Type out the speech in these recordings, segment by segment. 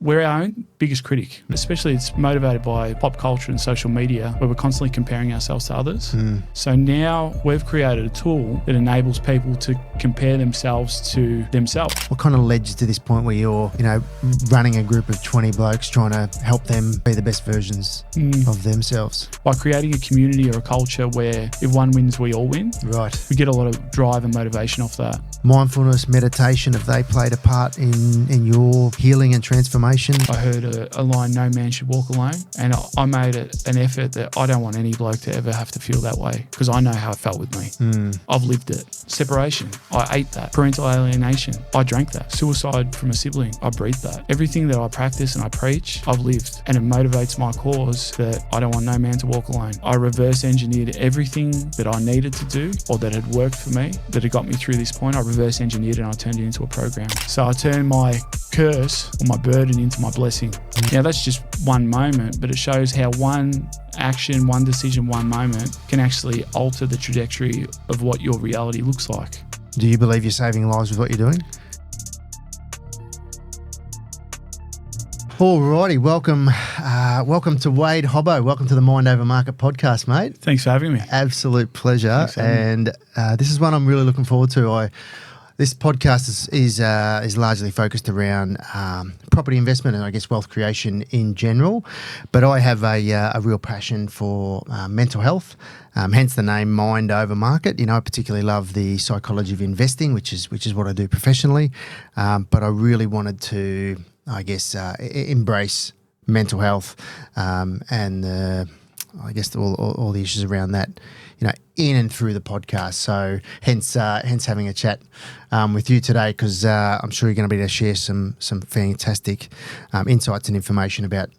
we're our own biggest critic, especially it's motivated by pop culture and social media where we're constantly comparing ourselves to others. So now we've created a tool that enables people to compare themselves to themselves. What kind of led you to this point where you're, running a group of 20 blokes trying to help them be the best versions of themselves? By creating a community or a culture where if one wins, we all win. Right. We get a lot of drive and motivation off that. Mindfulness, meditation, have they played a part in your healing and transformation? I heard a line, no man should walk alone. And I made an effort that I don't want any bloke to ever have to feel that way because I know how it felt with me. I've lived it. Separation, I ate that. Parental alienation, I drank that. Suicide from a sibling, I breathed that. Everything that I practice and I preach, I've lived. And it motivates my cause that I don't want no man to walk alone. I reverse engineered everything that I needed to do or that had worked for me, that had got me through this point. I reverse engineered and I turned it into a program. So I turned my curse or my burden into my blessing. Now that's just one moment, but it shows how one action, one decision, one moment can actually alter the trajectory of what your reality looks like. Do you believe you're saving lives with what you're doing? Alrighty, welcome to Wade Hobba. Welcome to the Mind Over Market podcast, mate. Thanks for having me. Absolute pleasure. And this is one I'm really looking forward to. This podcast is largely focused around property investment and I guess wealth creation in general. But I have a real passion for mental health, hence the name Mind Over Market. I particularly love the psychology of investing, which is what I do professionally. But I really wanted to, I guess, embrace mental health and I guess all the issues around that, in and through the podcast. So hence having a chat with you today, because I'm sure you're going to be able to share some fantastic insights and information about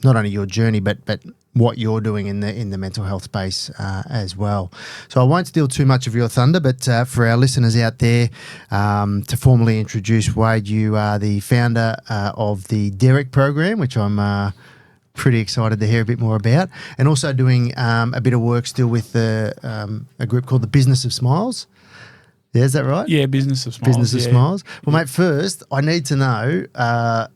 not only your journey but what you're doing in the mental health space as well. So I won't steal too much of your thunder, but for our listeners out there, to formally introduce Wade, you are the founder of the Derek program, which I'm pretty excited to hear a bit more about, and also doing a bit of work still with a group called the Business of Smiles. Yeah, is that right? Yeah, Business of Smiles. Business of Smiles. Well, mate, first I need to know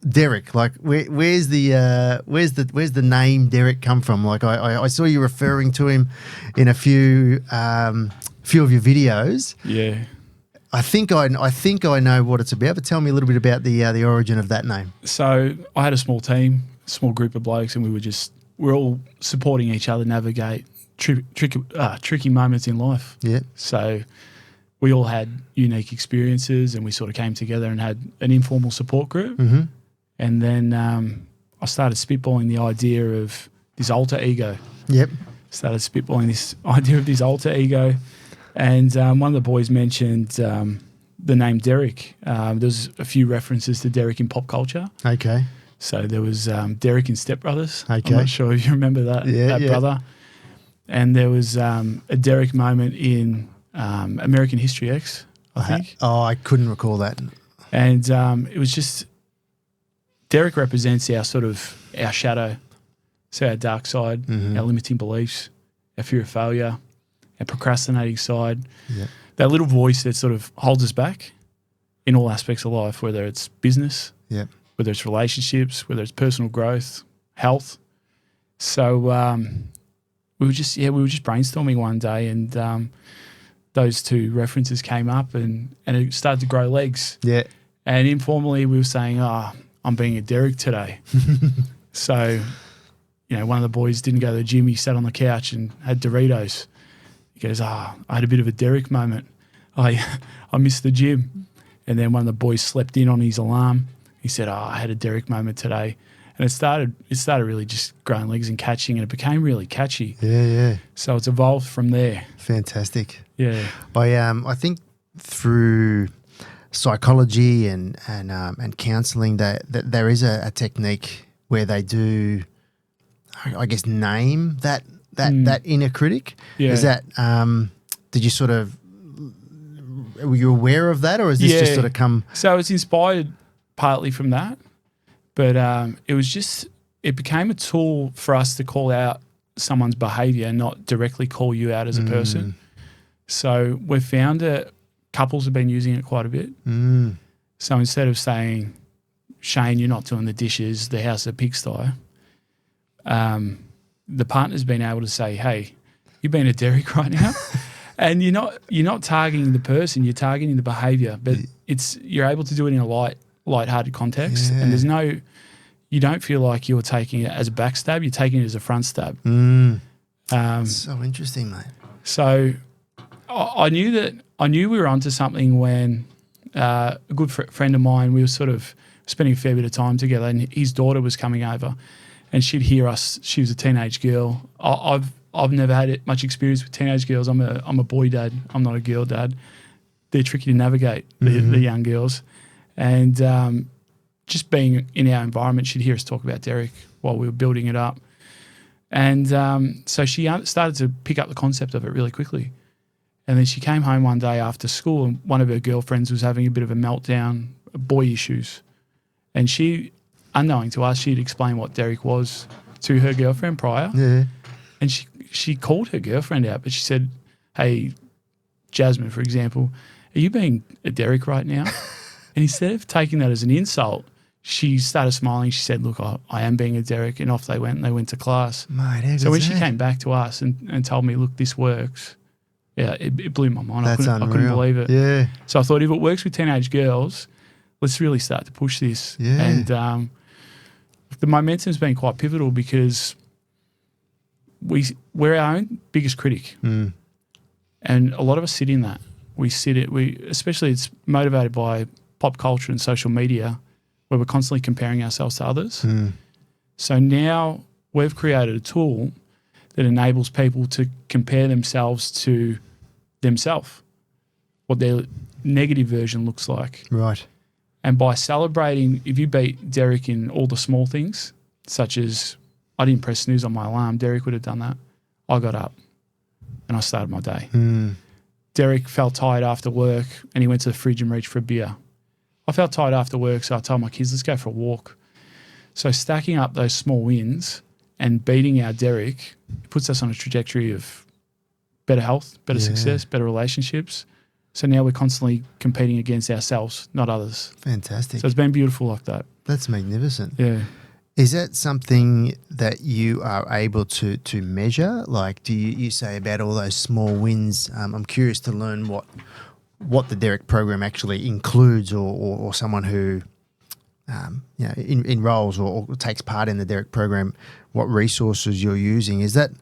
Derek. Like, where's the name Derek come from? Like, I saw you referring to him in a few of your videos. Yeah. I think I know what it's about, but tell me a little bit about the origin of that name. So I had a small group of blokes, and we're all supporting each other navigate tricky moments in life. Yeah. So we all had unique experiences, and we sort of came together and had an informal support group. Mm-hmm. And then I started spitballing the idea of this alter ego. Yep. Started spitballing this idea of this alter ego. And one of the boys mentioned the name Derek. There's a few references to Derek in pop culture. Okay. So there was Derek in Step Brothers. Okay. I'm not sure if you remember that brother. And there was a Derek moment in American History X, I think. I couldn't recall that. And it was just, Derek represents our shadow, so our dark side, our limiting beliefs, our fear of failure, our procrastinating side, that little voice that sort of holds us back in all aspects of life, whether it's business, whether it's relationships, whether it's personal growth, health. So we were just brainstorming one day, and those two references came up, and it started to grow legs. Yeah. And informally we were saying, I'm being a Derek today. So, one of the boys didn't go to the gym. He sat on the couch and had Doritos. He goes, I had a bit of a Derek moment. I missed the gym. And then one of the boys slept in on his alarm. He said, I had a Derek moment today. And it started really just growing legs and catching, and it became really catchy. Yeah, yeah. So it's evolved from there. Fantastic. Yeah. I think through psychology and counselling that there is a technique where they do, I guess, name that inner critic. Yeah. Is that did you sort of, were you aware of that, or is this just sort of come? So it's inspired partly from that, but it became a tool for us to call out someone's behaviour, not directly call you out as a person. So we've found that couples have been using it quite a bit. So instead of saying, Shane, you're not doing the dishes, the house is a pigsty. The partner's been able to say, hey, you've been at Derek right now. And you're not targeting the person, you're targeting the behaviour. But you're able to do it in a light-hearted context. Yeah. And you don't feel like you're taking it as a backstab, you're taking it as a front stab. So interesting, mate. So I knew we were onto something when a good friend of mine, we were sort of spending a fair bit of time together, and his daughter was coming over, and she'd hear us. She was a teenage girl. I've never had much experience with teenage girls. I'm a boy dad. I'm not a girl dad. They're tricky to navigate, the young girls, and just being in our environment, she'd hear us talk about Derek while we were building it up, and so she started to pick up the concept of it really quickly. And then she came home one day after school, and one of her girlfriends was having a bit of a meltdown, boy issues. And she, unknowing to us, she'd explained what Derek was to her girlfriend prior. Yeah. And she called her girlfriend out, but she said, hey, Jasmine, for example, are you being a Derek right now? And instead of taking that as an insult, she started smiling. She said, look, I am being a Derek. And off they went, and they went to class. Mate, so when she came back to us and told me, look, this works, yeah, it blew my mind. I couldn't believe it. Yeah. So I thought, if it works with teenage girls, let's really start to push this. Yeah. And the momentum's been quite pivotal because we're our own biggest critic. And a lot of us sit in that. Especially it's motivated by pop culture and social media, where we're constantly comparing ourselves to others. So now we've created a tool that enables people to compare themselves to themselves, what their negative version looks like. Right. And by celebrating, if you beat Derek in all the small things, such as I didn't press snooze on my alarm, Derek would have done that. I got up and I started my day. Derek felt tired after work and he went to the fridge and reached for a beer. I felt tired after work, so I told my kids, let's go for a walk. So stacking up those small wins and beating our Derek puts us on a trajectory of better health, better success, better relationships. So now we're constantly competing against ourselves, not others. Fantastic. So it's been beautiful like that. That's magnificent. Yeah. Is that something that you are able to measure? Like, do you say about all those small wins? I'm curious to learn what the Derek program actually includes, or someone who enrolls or takes part in the Derek program, what resources you're using. Is that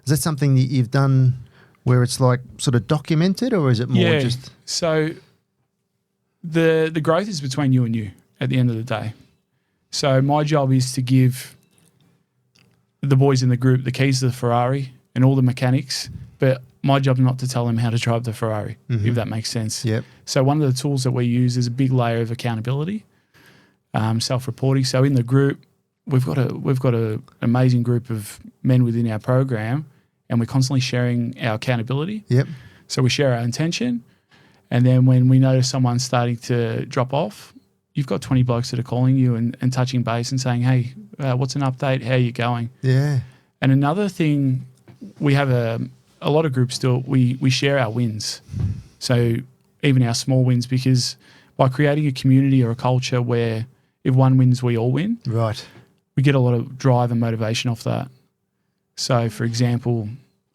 something that you've done where it's like sort of documented, or is it more just? So the growth is between you and you at the end of the day. So my job is to give the boys in the group the keys to the Ferrari and all the mechanics, but my job is not to tell them how to drive the Ferrari, if that makes sense. Yep. So one of the tools that we use is a big layer of accountability, self-reporting. So in the group, we've got an amazing group of men within our program, and we're constantly sharing our accountability. Yep. So we share our intention, and then when we notice someone starting to drop off, you've got 20 blokes that are calling you and touching base and saying, hey, what's an update? How are you going? Yeah. And another thing, we have a lot of groups still, we share our wins. So even our small wins, because by creating a community or a culture where if one wins, we all win. Right. We get a lot of drive and motivation off that. So, for example,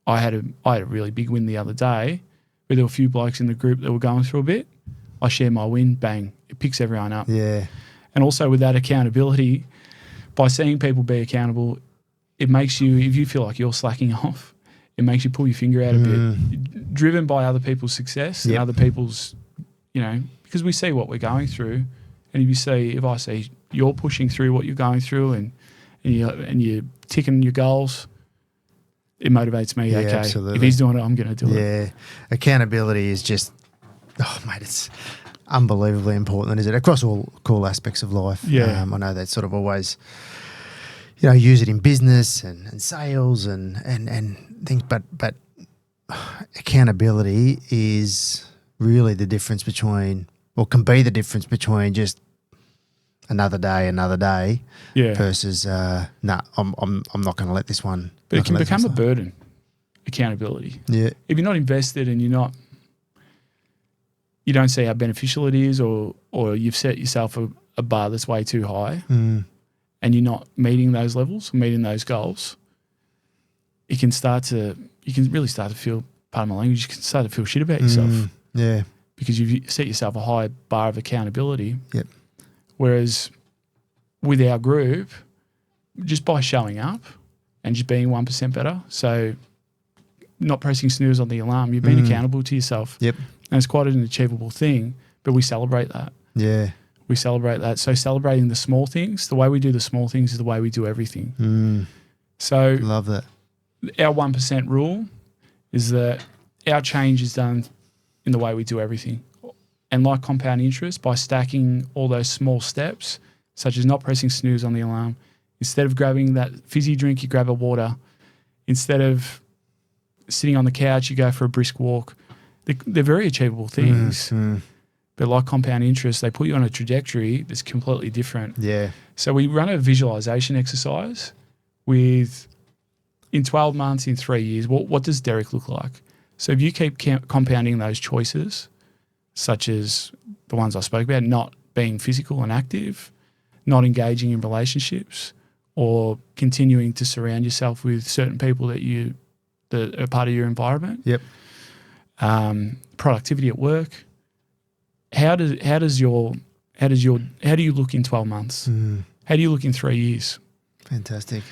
I had a really big win the other day where there were a few blokes in the group that were going through a bit. I share my win, bang, it picks everyone up. Yeah. And also with that accountability, by seeing people be accountable, it makes you, if you feel like you're slacking off, it makes you pull your finger out a bit, driven by other people's success and other people's, because we see what we're going through. And if I see you're pushing through what you're going through and you're ticking your goals, it motivates me. Okay, absolutely. If he's doing it, I'm going to do it. Yeah. Accountability is just, mate, it's unbelievably important, isn't it? Across all cool aspects of life. Yeah. I know that sort of always, use it in business and sales and things, but accountability is really the difference between, or can be the difference between just another day versus I'm not going to let this one. But it can become a burden, accountability. Yeah. If you're not invested and you don't see how beneficial it is, or you've set yourself a a bar that's way too high Mm. and you're not meeting those levels, meeting those goals, you can really start to feel, pardon my language, you can start to feel shit about yourself Yeah. because you've set yourself a high bar of accountability. Yep. Whereas with our group, just by showing up and just being 1% better, so not pressing snooze on the alarm, you've been accountable to yourself. Yep. And it's quite an achievable thing, but we celebrate that. Yeah. We celebrate that. So celebrating the small things, the way we do the small things is the way we do everything. Mm. So Love that. our 1% rule is that our change is done in the way we do everything. And like compound interest, by stacking all those small steps, such as not pressing snooze on the alarm, instead of grabbing that fizzy drink, you grab a water. Instead of sitting on the couch, you go for a brisk walk. They're very achievable things. But like compound interest, they put you on a trajectory that's completely different. Yeah. So we run a visualization exercise with, in 12 months, in 3 years, what does Derek look like? So if you keep compounding those choices, such as the ones I spoke about, not being physical and active, not engaging in relationships, or continuing to surround yourself with certain people that are part of your environment. Yep. Productivity at work. How do you look in 12 months? How do you look in 3 years? Fantastic.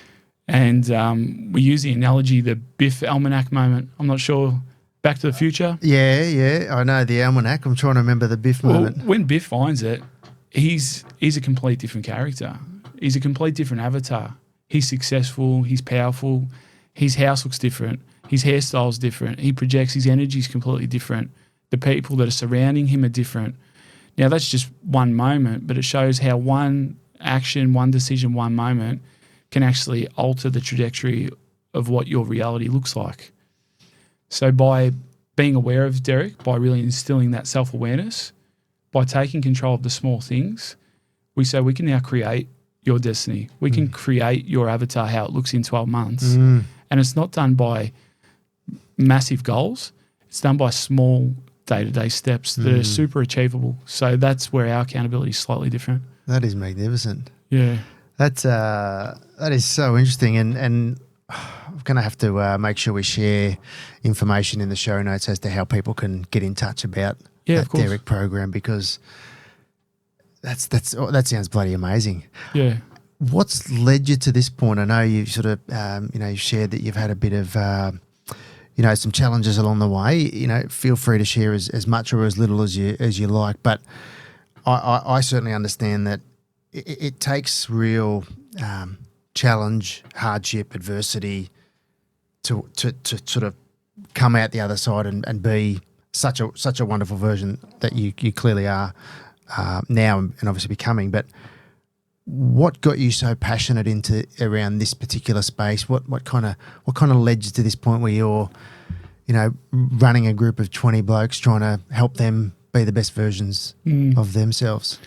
And we use the analogy, the Biff almanac moment. I'm not sure. Back to the Future. Yeah. I know the almanac. I'm trying to remember the Biff moment. When Biff finds it, he's a complete different character. He's a complete different avatar. He's successful. He's powerful. His house looks different. His hairstyle's different. He projects his energy is completely different. The people that are surrounding him are different. Now, that's just one moment, but it shows how one action, one decision, one moment can actually alter the trajectory of what your reality looks like. So by being aware of Derek, by really instilling that self-awareness, by taking control of the small things, we say we can now create your destiny. We can create your avatar, how it looks in 12 months. And it's not done by massive goals. It's done by small day-to-day steps that are super achievable. So that's where our accountability is slightly different. That is magnificent. Yeah. That is so interesting, and I'm going to have to make sure we share information in the show notes as to how people can get in touch about that Derek program, because that sounds bloody amazing. Yeah. What's led you to this point? I know you sort of you shared that you've had a bit of some challenges along the way. Feel free to share as much or as little as you like, but I certainly understand that it takes real challenge, hardship, adversity to sort of come out the other side and be such a wonderful version that you clearly are now and obviously becoming. But what got you so passionate around this particular space? What kind of led you to this point where you're running a group of 20 blokes trying to help them be the best versions of themselves?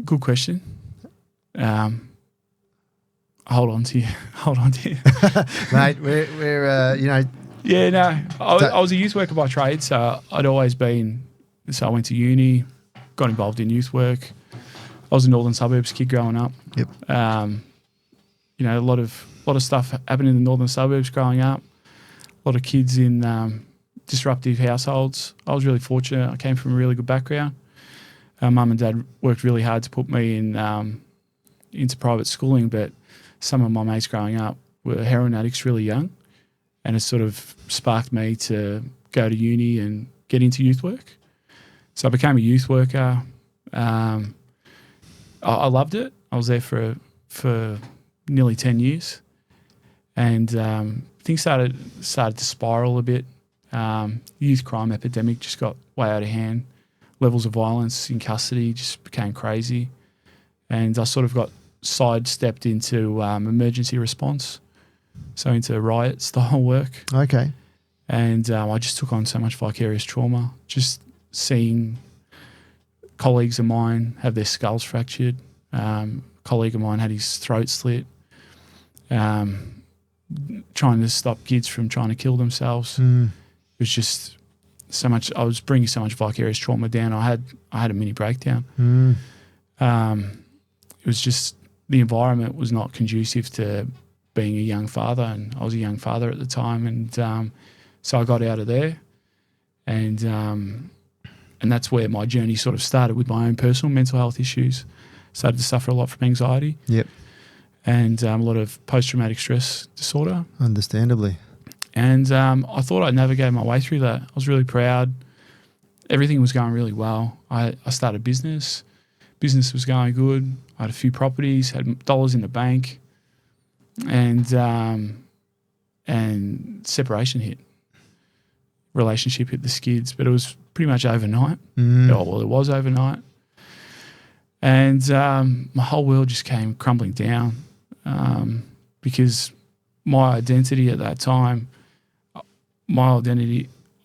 Good question. Hold on to you, mate. We're Yeah, no. I was a youth worker by trade, so I'd always been. So I went to uni, got involved in youth work. I was a northern suburbs kid growing up. Yep. A lot of stuff happened in the northern suburbs growing up. A lot of kids in disruptive households. I was really fortunate. I came from a really good background. Mum and dad worked really hard to put me into private schooling, but some of my mates growing up were heroin addicts really young, and it sort of sparked me to go to uni and get into youth work. So I became a youth worker. I loved it. I was there for nearly 10 years, and things started to spiral a bit. Youth crime epidemic just got way out of hand. Levels of violence in custody just became crazy, and I sort of got sidestepped into emergency response, so into riot style work. Okay. And I just took on so much vicarious trauma, just seeing colleagues of mine have their skulls fractured. Colleague of mine had his throat slit. Trying to stop kids from trying to kill themselves. It was just so much. I was bringing so much vicarious trauma down. I had a mini breakdown. It was just the environment was not conducive to being a young father, and I was a young father at the time, and so I got out of there, and that's where my journey sort of started with my own personal mental health issues. Started to suffer a lot from anxiety. Yep. And a lot of post-traumatic stress disorder. Understandably. And I thought I'd navigate my way through that. I was really proud. Everything was going really well. I started a business. Business was going good. I had a few properties, had dollars in the bank, and separation hit. Relationship hit the skids, but it was pretty much overnight. Oh, well, it was overnight. And my whole world just came crumbling down because my identity at that time, my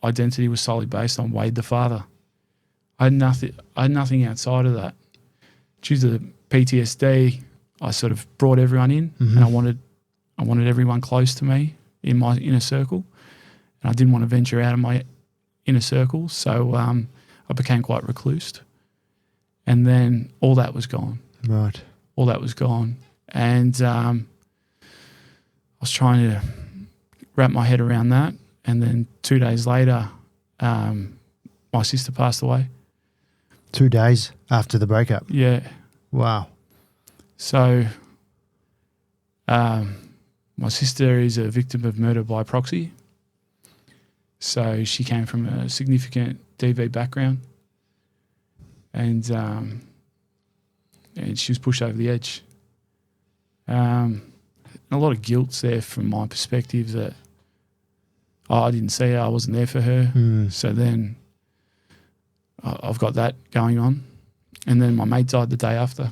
identity was solely based on Wade the father. I had nothing outside of that. Due to the PTSD, I sort of brought everyone in, and I wanted everyone close to me in my inner circle, and I didn't want to venture out of my inner circle, so I became quite recluse. And then all that was gone. Right. All that was gone. And I was trying to wrap my head around that. And then 2 days later, my sister passed away. 2 days after the breakup? Yeah. Wow. So my sister is a victim of murder by proxy. So she came from a significant DV background. And she was pushed over the edge. A lot of guilt's there from my perspective that I didn't see her, I wasn't there for her. So then I've got that going on. And then my mate died the day after.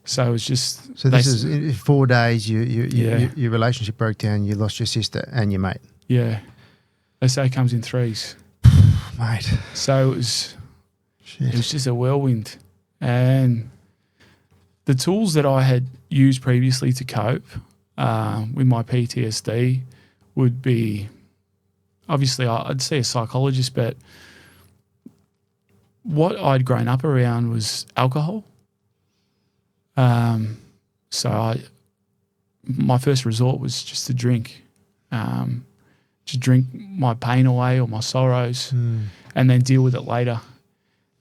So it was just... So this is in 4 days, your relationship broke down, you lost your sister and your mate. Yeah. They say it comes in threes. Mate. So it was... Shit. It was just a whirlwind. And the tools that I had used previously to cope with my PTSD would be, obviously I'd see a psychologist, but what I'd grown up around was alcohol. So my first resort was just to drink, to drink my pain away or my sorrows and then deal with it later.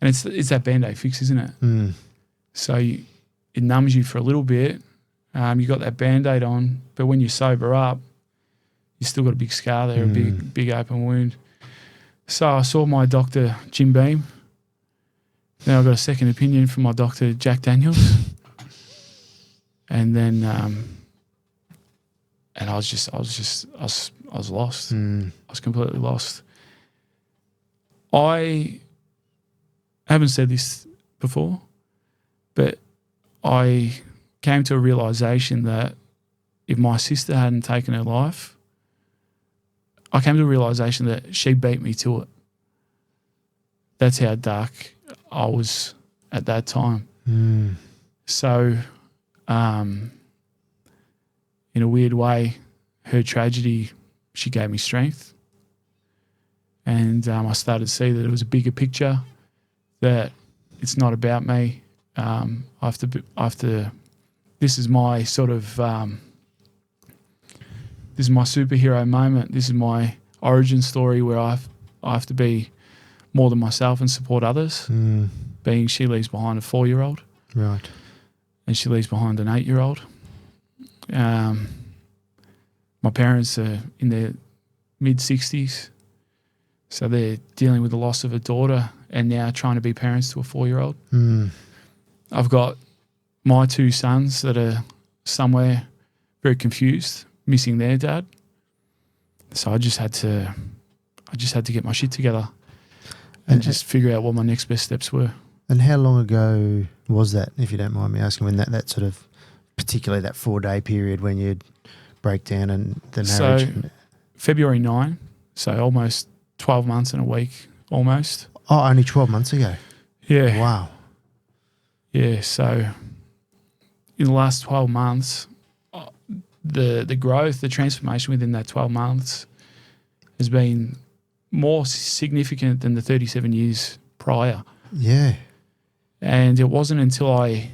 And it's that Band-Aid fix, isn't it? So it numbs you for a little bit. You got that Band-Aid on, but when you sober up, you still got a big scar there, a big open wound. So I saw my doctor, Jim Beam. Then I got a second opinion from my doctor, Jack Daniels. And then, and I was lost. I was completely lost. I haven't said this before, but I came to a realisation that if my sister hadn't taken her life, I came to a realisation that she beat me to it. That's how dark I was at that time. So, in a weird way, her tragedy, she gave me strength. And I started to see that it was a bigger picture, that it's not about me. I have to. This is my sort of. This is my superhero moment. This is my origin story where I have to be more than myself and support others. Being she leaves behind a 4-year-old, right, and she leaves behind an 8-year-old. My parents are in their mid-60s, so they're dealing with the loss of a daughter and now trying to be parents to a 4-year-old. I've got my 2 sons that are somewhere very confused, missing their dad. So I just had to get my shit together and just figure out what my next best steps were. And how long ago was that, if you don't mind me asking, when that sort of, particularly that 4-day period when you'd break down and the marriage? So February 9, so almost 12 months and a week, almost. Oh, only 12 months ago? Yeah. Wow. Yeah, so in the last 12 months, the growth, the transformation within that 12 months has been more significant than the 37 years prior. Yeah. And it wasn't until I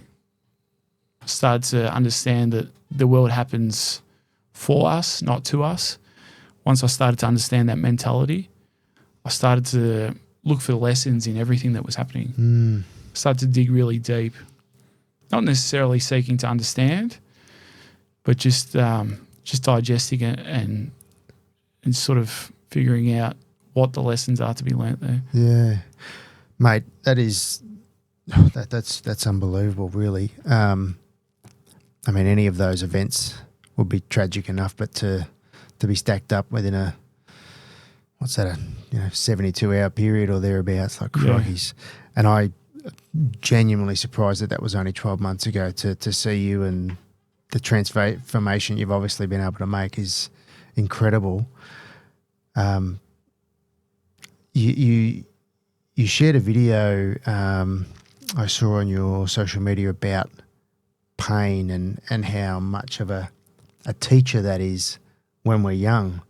started to understand that the world happens for us, not to us. Once I started to understand that mentality, I started to look for the lessons in everything that was happening. I started to dig really deep, not necessarily seeking to understand, but just digesting it and sort of figuring out what the lessons are to be learnt there. Yeah, mate, that's unbelievable, really. I mean, any of those events would be tragic enough, but to be stacked up within a 72-hour period or thereabouts, like crockies. And I genuinely surprised that was only 12 months ago. To see you and the transformation you've obviously been able to make is incredible. You shared a video I saw on your social media about pain and how much of a teacher that is when we're young.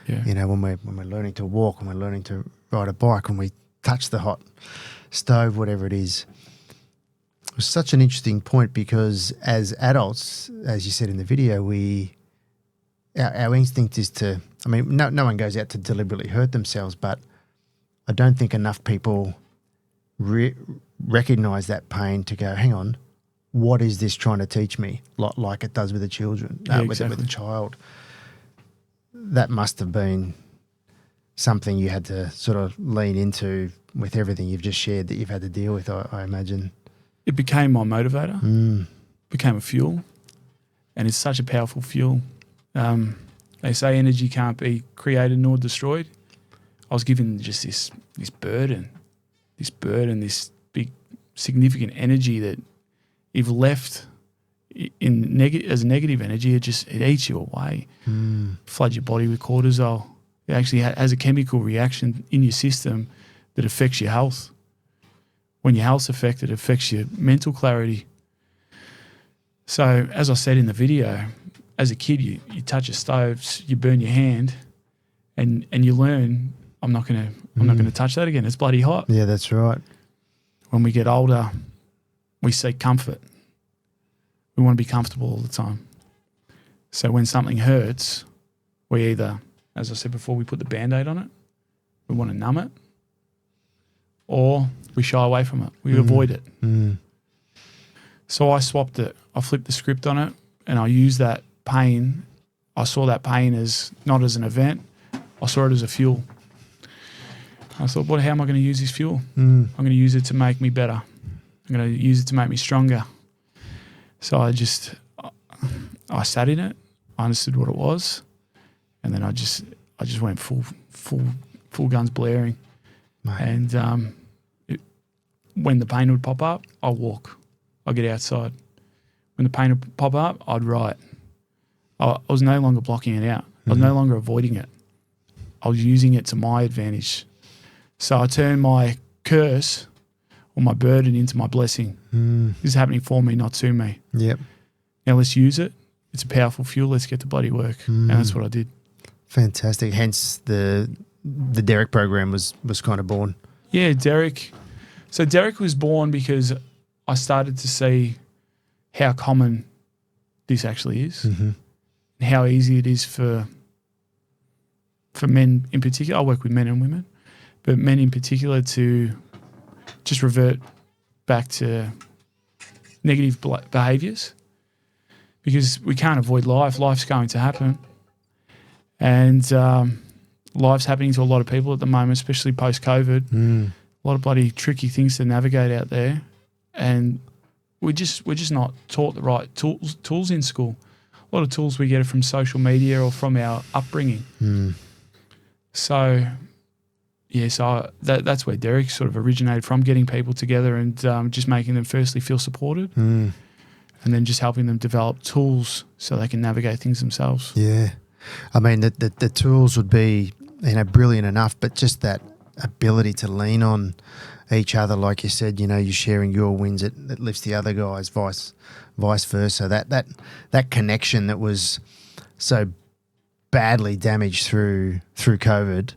Yeah. You know, when we're learning to walk, when we're learning to ride a bike, when we touch the hot stove, whatever it is. It was such an interesting point because as adults, as you said in the video, our instinct is to, I mean, no one goes out to deliberately hurt themselves, but I don't think enough people recognise that pain to go, hang on, what is this trying to teach me? Like it does with the children, Exactly. with the child. That must have been something you had to sort of lean into with everything you've just shared that you've had to deal with, I imagine. It became my motivator, became a fuel, and it's such a powerful fuel. They say energy can't be created nor destroyed. I was given just this burden, this big significant energy that if left as negative energy, it eats you away. Floods your body with cortisol. It actually has a chemical reaction in your system that affects your health. When your health's affected, it affects your mental clarity. So, as I said in the video, as a kid, you touch a stove, you burn your hand, and you learn, I'm not gonna touch that again. It's bloody hot. Yeah, that's right. When we get older, we seek comfort. We want to be comfortable all the time. So when something hurts, we either, as I said before, we put the Band-Aid on it, we want to numb it, or we shy away from it. We avoid it. So I swapped it. I flipped the script on it, and I used that pain. I saw that pain as not as an event. I saw it as a fuel. I thought, how am I going to use this fuel? I'm going to use it to make me better. I'm going to use it to make me stronger. So I sat in it. I understood what it was, and then I just went full guns blaring. Mate. And when the pain would pop up, I'd walk. I'd get outside. When the pain would pop up, I'd write. I was no longer blocking it out. I was no longer avoiding it. I was using it to my advantage. So I turned my curse or my burden into my blessing. This is happening for me, not to me. Yep. Now let's use it. It's a powerful fuel. Let's get to bloody work. And that's what I did. Fantastic. Hence the Derek program was kind of born. Yeah, Derek. So Derek was born because I started to see how common this actually is and how easy it is for men in particular. I work with men and women, but men in particular to just revert back to negative behaviours because we can't avoid life. Life's going to happen. And life's happening to a lot of people at the moment, especially post-COVID. A lot of bloody tricky things to navigate out there. And we're just not taught the right tools in school. A lot of tools we get from social media or from our upbringing. So, yeah, that's where Derek sort of originated from, getting people together and just making them firstly feel supported and then just helping them develop tools so they can navigate things themselves. Yeah. I mean, the tools would be, brilliant enough, but just that ability to lean on each other, like you said, you're sharing your wins, it lifts the other guys, vice versa. That connection that was so badly damaged through COVID,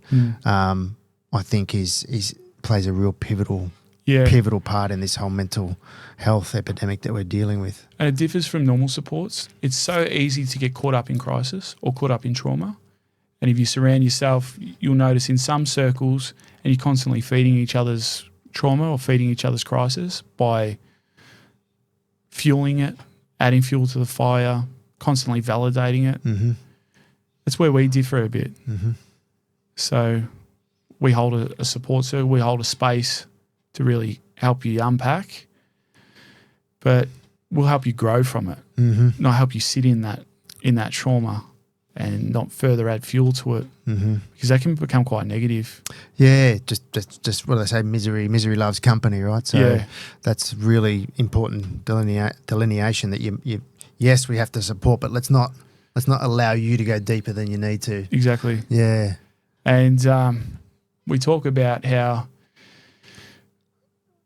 I think is plays a real pivotal pivotal part in this whole mental health epidemic that we're dealing with. And it differs from normal supports. It's so easy to get caught up in crisis or caught up in trauma. And if you surround yourself, you'll notice in some circles, and you're constantly feeding each other's trauma or feeding each other's crisis by fueling it, adding fuel to the fire, constantly validating it. Mm-hmm. That's where we differ a bit. Mm-hmm. So we hold a support circle, we hold a space to really help you unpack, but we'll help you grow from it, not help you sit in that trauma and not further add fuel to it, because that can become quite negative. Yeah, just what do they say? Misery loves company, right? So that's really important delineation that you yes, we have to support, but let's not allow you to go deeper than you need to. Exactly. Yeah. And we talk about how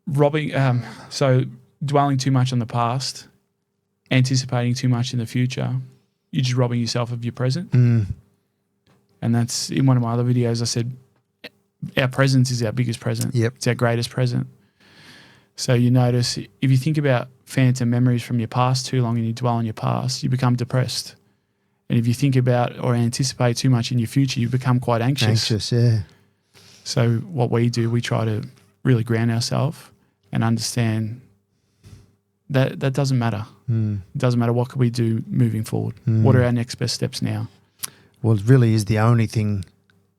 dwelling too much on the past, anticipating too much in the future, you're just robbing yourself of your present. And that's in one of my other videos. I said our presence is our biggest present. Yep. It's our greatest present. So you notice if you think about phantom memories from your past too long and you dwell on your past, you become depressed. And if you think about or anticipate too much in your future, you become quite anxious. Anxious, yeah. So what we do, we try to really ground ourselves and understand that doesn't matter. It doesn't matter what can we do moving forward. What are our next best steps now? Well, it really is the only thing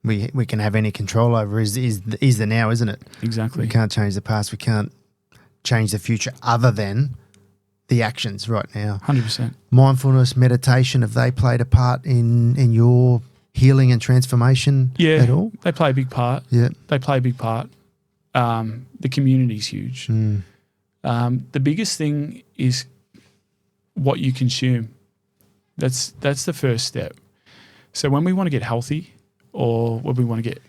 we can have any control over is the now, isn't it? Exactly. We can't change the past. We can't change the future other than the actions right now. 100%. Mindfulness, meditation, have they played a part in your healing and transformation at all? They play a big part. Yeah. They play a big part. The community's huge. The biggest thing is what you consume. That's the first step. So when we want to get healthy or when we want to get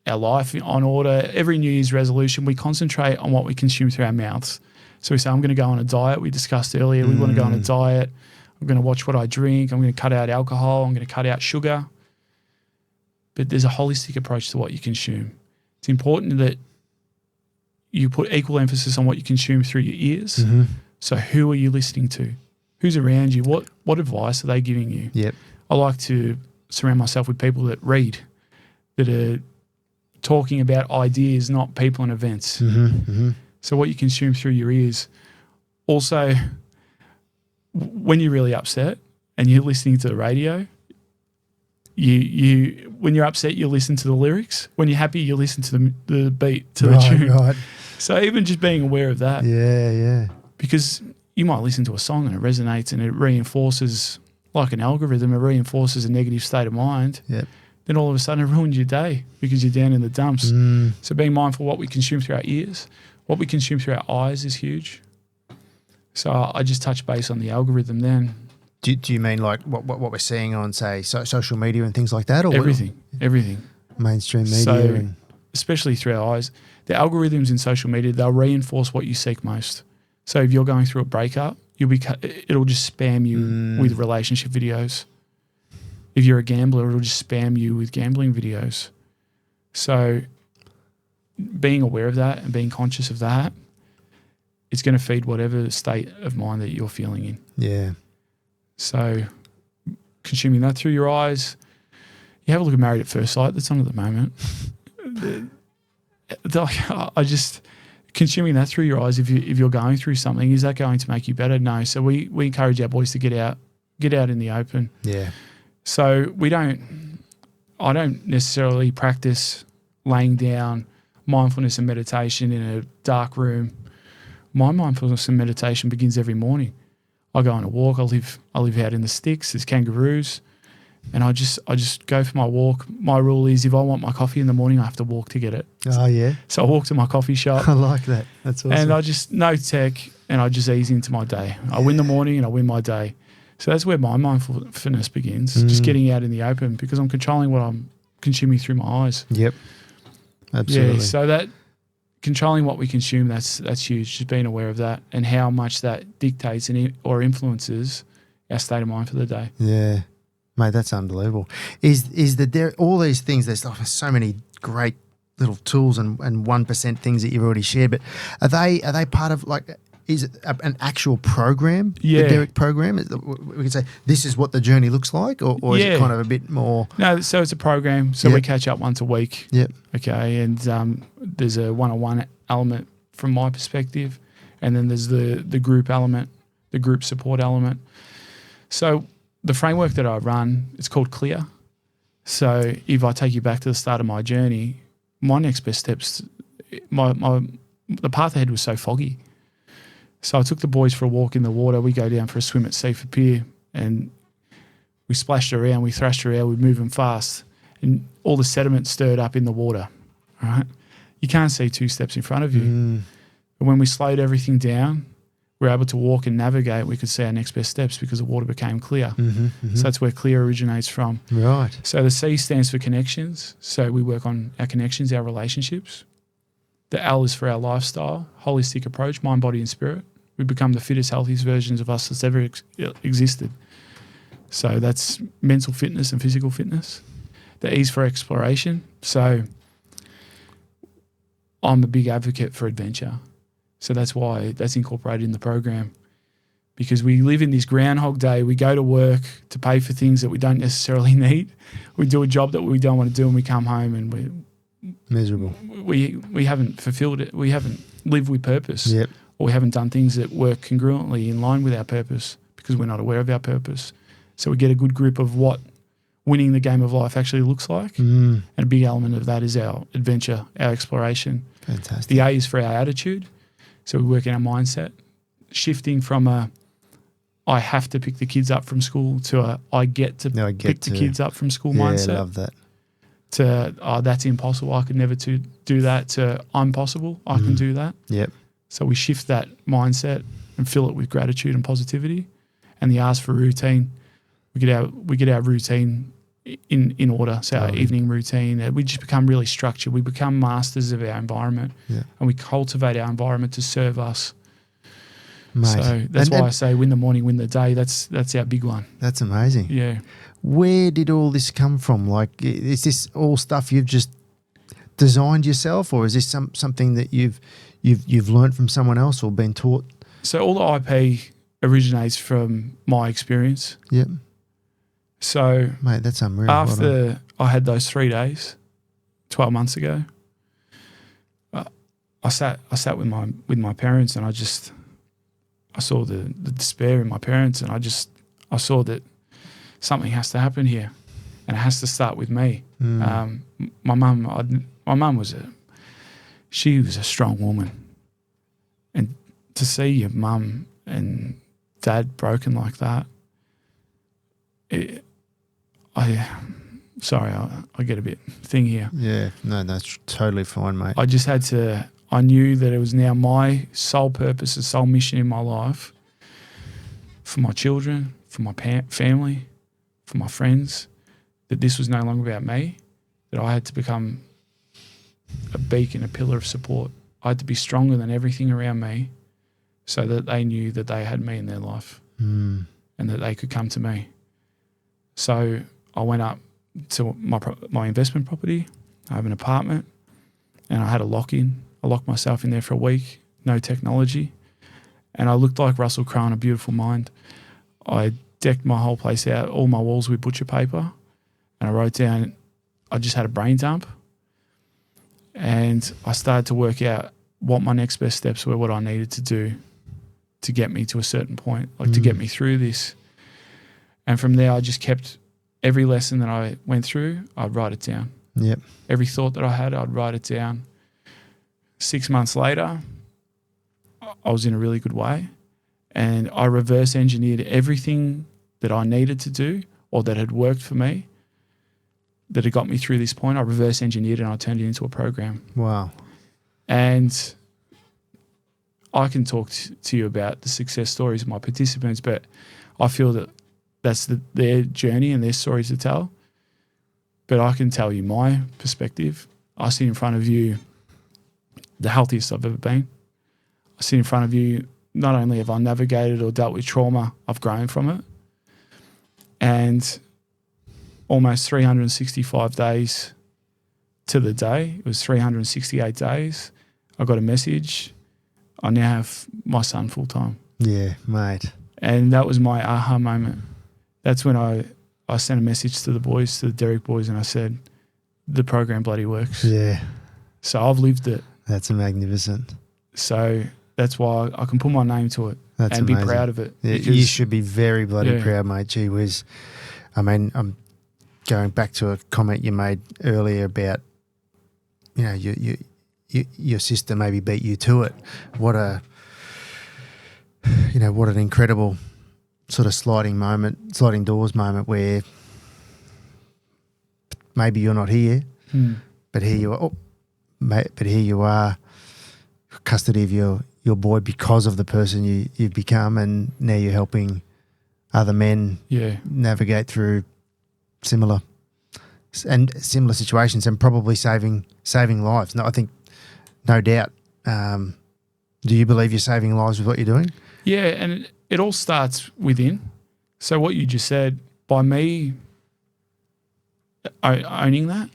our life on order, every New Year's resolution, we concentrate on what we consume through our mouths. So we say, I'm going to go on a diet. We discussed earlier, we want to go on a diet. I'm going to watch what I drink. I'm going to cut out alcohol. I'm going to cut out sugar. But there's a holistic approach to what you consume. It's important that you put equal emphasis on what you consume through your ears. So who are you listening to? Who's around you? What advice are they giving you? Yep. I like to surround myself with people that read, that are talking about ideas, not people and events. So what you consume through your ears. Also, when you're really upset and you're listening to the radio, when you're upset, you listen to the lyrics. When you're happy, you listen to the beat, to the tune. Right. So even just being aware of that. Yeah. Because you might listen to a song and it resonates and it reinforces, like an algorithm, it reinforces a negative state of mind. Yep. Then all of a sudden it ruins your day because you're down in the dumps. So being mindful of what we consume through our ears, what we consume through our eyes is huge. So I just touch base on the algorithm then. Do you mean like what we're seeing on, say, social media and things like that? Or everything. Mainstream media. So, especially through our eyes, the algorithms in social media, they'll reinforce what you seek most. So if you're going through a breakup, it'll just spam you with relationship videos. If you're a gambler, it'll just spam you with gambling videos. So being aware of that and being conscious of that, it's going to feed whatever state of mind that you're feeling in. Yeah. So consuming that through your eyes. You have a look at Married at First Sight. That's on at the moment. Consuming that through your eyes, if you're going through something, is that going to make you better? No. So we encourage our boys to get out in the open. Yeah. So I don't necessarily practice laying down mindfulness and meditation in a dark room. My mindfulness and meditation begins every morning. I go on a walk. I live out in the sticks. There's kangaroos, and I just go for my walk. My rule is if I want my coffee in the morning, I have to walk to get it. Oh yeah. So I walk to my coffee shop. I like that. That's awesome. And I just no tech, and I just ease into my day. I win the morning and I win my day. So that's where my mindfulness begins. Just getting out in the open because I'm controlling what I'm consuming through my eyes. Yep. Absolutely. Yeah. So that controlling what we consume, that's huge. Just being aware of that and how much that dictates or influences our state of mind for the day. little tools and 1% things that you've already shared, but are they part of, like, is it an actual program? Yeah. The Derek program? We can say this is what the journey looks like, or is it kind of a bit more? No, so it's a program. So we catch up once a week. Yep. Okay, and there's a one-on-one element from my perspective, and then there's the group element, the group support element. So the framework that I run, it's called CLEAR. So if I take you back to the start of my journey, my next best steps, the path ahead was so foggy. So I took the boys for a walk in the water. We go down for a swim at Seaford Pier, and we splashed around, we thrashed around, we moved them fast, and all the sediment stirred up in the water. All right, you can't see 2 steps in front of you. But when we slowed everything down, we were able to walk and navigate. We could see our next best steps because the water became clear. So that's where CLEAR originates from. Right. So the C stands for connections. So we work on our connections, our relationships. The L is for our lifestyle, holistic approach, mind, body, and spirit. We become the fittest, healthiest versions of us that's ever existed. So that's mental fitness and physical fitness. The E is for exploration. So I'm a big advocate for adventure. So that's why that's incorporated in the program, because we live in this Groundhog Day. We go to work to pay for things that we don't necessarily need. We do a job that we don't want to do, and we come home and we're miserable. We haven't fulfilled it. We haven't lived with purpose. Yep. Or we haven't done things that work congruently in line with our purpose because we're not aware of our purpose. So we get a good grip of what winning the game of life actually looks like. And a big element of that is our adventure, our exploration. Fantastic. The A is for our attitude. So we work in our mindset, shifting from I have to pick the kids up from school to I get to pick the kids up from school mindset. Yeah, I love that. To, that's impossible, I could never do that, to I'm possible, I can do that. Yep. So we shift that mindset and fill it with gratitude and positivity. And the R's for routine. We get our routine in order. So our evening routine. We just become really structured. We become masters of our environment. Yeah. And we cultivate our environment to serve us. Mate. So that's why I say win the morning, win the day. That's our big one. That's amazing. Yeah. Where did all this come from? Like, is this all stuff you've just designed yourself, or is this something that you've learned from someone else or been taught? So all the IP originates from my experience. Yep. So, mate, that's unreal. After I had those 3 days, 12 months ago, I sat with my parents, and I saw the despair in my parents, and I saw that something has to happen here, and it has to start with me. My mum was she was a strong woman, and to see your mum and dad broken like that, I get a bit thing here. Yeah, no, that's totally fine, mate. I knew that it was now my sole purpose, the sole mission in my life, for my children, for my family, for my friends, that this was no longer about me, that I had to become a beacon, a pillar of support. I had to be stronger than everything around me so that they knew that they had me in their life and that they could come to me. So I went up to my investment property. I have an apartment, and I had a lock-in. I locked myself in there for a week, no technology, and I looked like Russell Crowe in A Beautiful Mind. I decked my whole place out, all my walls with butcher paper, and I wrote down, I just had a brain dump, and I started to work out what my next best steps were, what I needed to do to get me to a certain point, like to get me through this. And from there, I just kept every lesson that I went through, I'd write it down. Yep. Every thought that I had, I'd write it down. 6 months later, I was in a really good way, and I reverse engineered everything that I needed to do or that had worked for me, that had got me through this point. I reverse engineered it, and I turned it into a program. Wow. And I can talk to you about the success stories of my participants, but I feel that that's their journey and their story to tell. But I can tell you my perspective. I sit in front of you the healthiest I've ever been. I sit in front of you, not only have I navigated or dealt with trauma, I've grown from it. And almost 365 days to the day. It was 368 days. I got a message. I now have my son full time. Yeah, mate. And that was my aha moment. That's when I sent a message to the boys, to the Derek boys, and I said, the program bloody works. Yeah. So I've lived it. That's magnificent. So that's why I can put my name to it That's and amazing. be proud of it. Yeah, you should be very bloody proud, mate. Gee whiz. I mean, I'm going back to a comment you made earlier about, you know, your sister maybe beat you to it. What an incredible sort of sliding doors moment where maybe you're not here, but here you are. Oh, mate, but here you are, custody of your boy because of the person you've become, and now you're helping other men navigate through similar situations and probably saving lives. No, I think, no doubt. Do you believe you're saving lives with what you're doing? Yeah, and it all starts within. So what you just said, by me owning that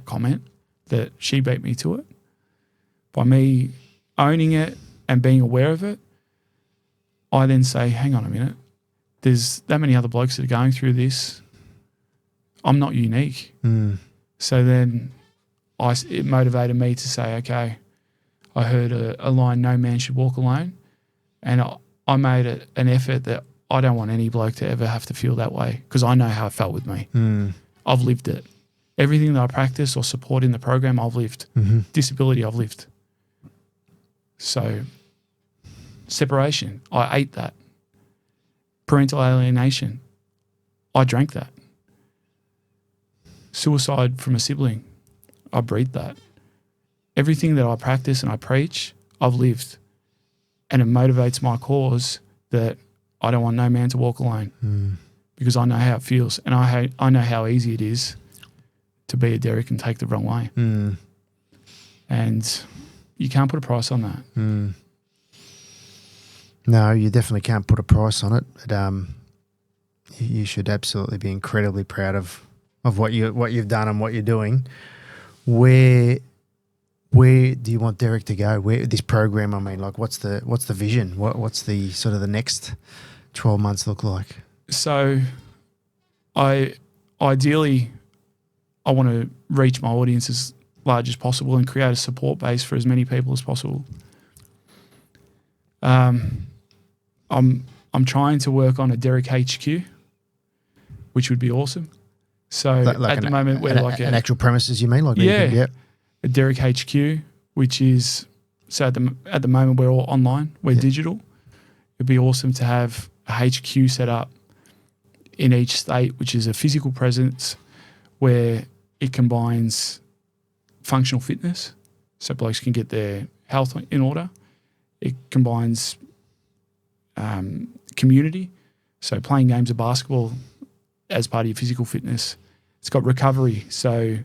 comment that she beat me to it, by me owning it and being aware of it, I then say, hang on a minute, there's that many other blokes that are going through this. I'm not unique. So then it motivated me to say, okay, I heard a line, no man should walk alone. And I made an effort that I don't want any bloke to ever have to feel that way, because I know how it felt with me. I've lived it. Everything that I practice or support in the program, I've lived. Disability, I've lived. So separation, I ate that. Parental alienation, I drank that. Suicide from a sibling, I breathed that. Everything that I practice and I preach, I've lived. And it motivates my cause that I don't want no man to walk alone, because I know how it feels, and I know how easy it is to be a Derek and take the wrong way. And you can't put a price on that. No, you definitely can't put a price on it. But you should absolutely be incredibly proud of what you've done and what you're doing. Where do you want Derek to go? Where this program? I mean, like, what's the vision? What's the sort of the next 12 months look like? So, ideally, I want to reach my audience as large as possible and create a support base for as many people as possible. I'm trying to work on a Derek HQ, which would be awesome. So at the moment, we're like an actual premises. You mean like a Derek HQ, which is at the moment we're all online, we're digital. It'd be awesome to have a HQ set up in each state, which is a physical presence where it combines functional fitness, so blokes can get their health in order. It combines community, so playing games of basketball as part of your physical fitness. It's got recovery, so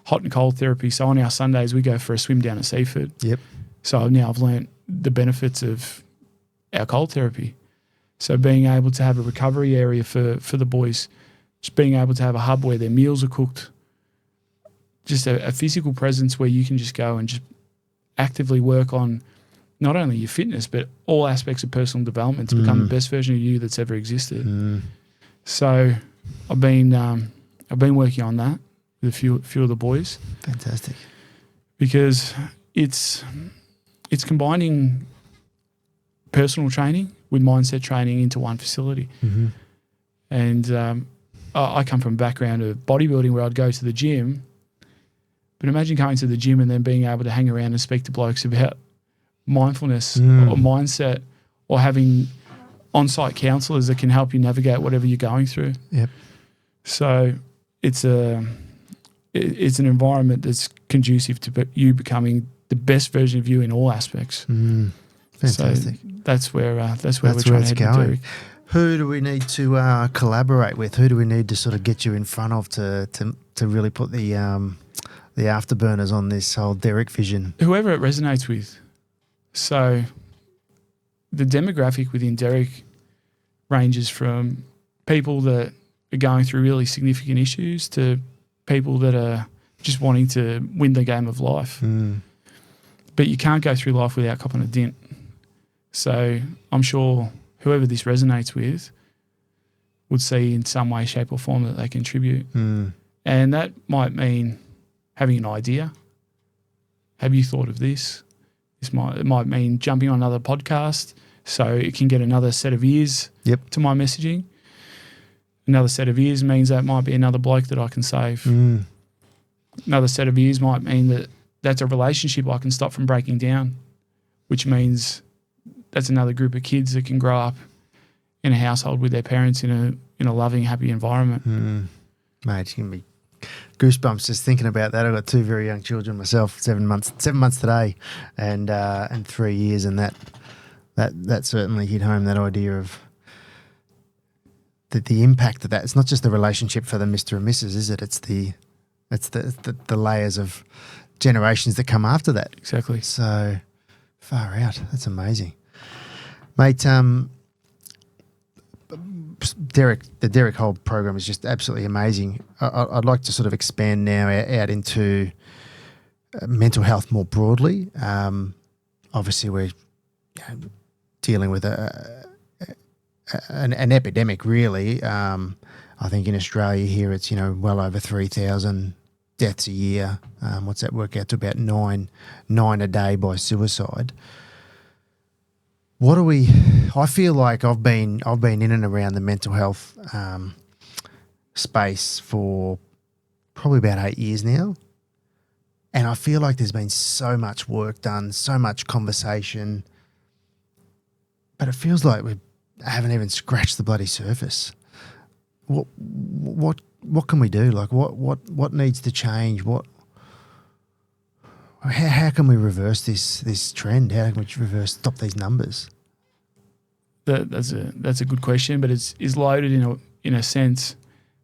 hot and cold therapy. So on our Sundays, we go for a swim down at Seaford. Yep. So now I've learnt the benefits of our cold therapy. So being able to have a recovery area for the boys, just being able to have a hub where their meals are cooked, just a physical presence where you can just go and just actively work on not only your fitness, but all aspects of personal development to become the best version of you that's ever existed. So I've been working on that with a few of the boys. Fantastic. Because it's combining personal training with mindset training into one facility. And I come from a background of bodybuilding where I'd go to the gym, but imagine going to the gym and then being able to hang around and speak to blokes about mindfulness or mindset, or having on-site counsellors that can help you navigate whatever you're going through. Yep. So it's an environment that's conducive to you becoming the best version of you in all aspects. Fantastic. So that's where we're trying to head with Derek. Who do we need to collaborate with? Who do we need to sort of get you in front of to really put the afterburners on this whole Derek vision? Whoever it resonates with. So the demographic within Derek ranges from people that are going through really significant issues to people that are just wanting to win the game of life. But you can't go through life without copping a dint. So I'm sure whoever this resonates with would see in some way, shape or form that they contribute. And that might mean having an idea. Have you thought of this? It might mean jumping on another podcast so it can get another set of ears to my messaging. Another set of ears means that might be another bloke that I can save. Another set of ears might mean that that's a relationship I can stop from breaking down, which means that's another group of kids that can grow up in a household with their parents in a loving, happy environment. Mate, it's giving me goosebumps just thinking about that. I've got 2 very young children myself, 7 months today, and 3 years, and that certainly hit home, that idea of the impact of that. It's not just the relationship for the Mr. and Mrs., is it? It's the layers of generations that come after that. Exactly. So far out. That's amazing, mate. The Derek Hobba program is just absolutely amazing. I'd like to sort of expand now out into mental health more broadly. Obviously, we're dealing with an epidemic, really. I think in Australia here it's well over 3,000 deaths a year. What's that work out to? About nine a day by suicide. I feel like I've been in and around the mental health space for probably about 8 years now. And I feel like there's been so much work done, so much conversation, but it feels like we haven't even scratched the bloody surface. What can we do? Like what needs to change? How can we reverse this trend? How can we stop these numbers? That's a good question, but it's loaded in a sense.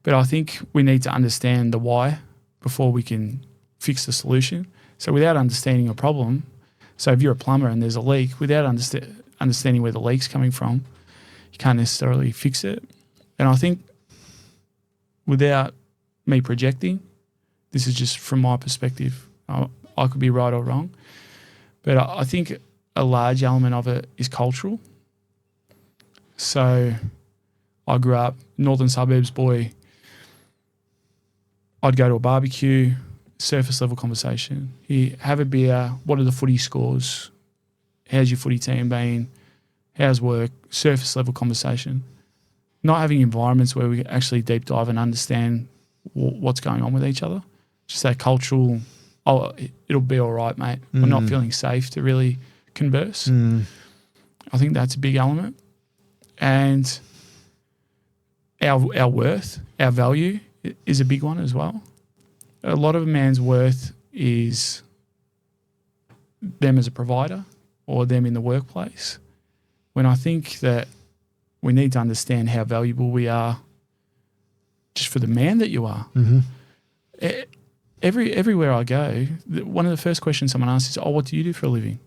But I think we need to understand the why before we can fix the solution. So without understanding a problem, so if you're a plumber and there's a leak, without understanding where the leak's coming from, you can't necessarily fix it. And I think without me projecting, this is just from my perspective, I could be right or wrong, but I think a large element of it is cultural. So I grew up northern suburbs boy. I'd go to a barbecue, surface level conversation. You have a beer. What are the footy scores? How's your footy team been? How's work? Surface level conversation. Not having environments where we actually deep dive and understand what's going on with each other. Just that cultural, it'll be all right, mate. We're not feeling safe to really converse. I think that's a big element. And our worth, our value is a big one as well. A lot of a man's worth is them as a provider or them in the workplace. When I think that we need to understand how valuable we are just for the man that you are. Everywhere I go, one of the first questions someone asks is, what do you do for a living?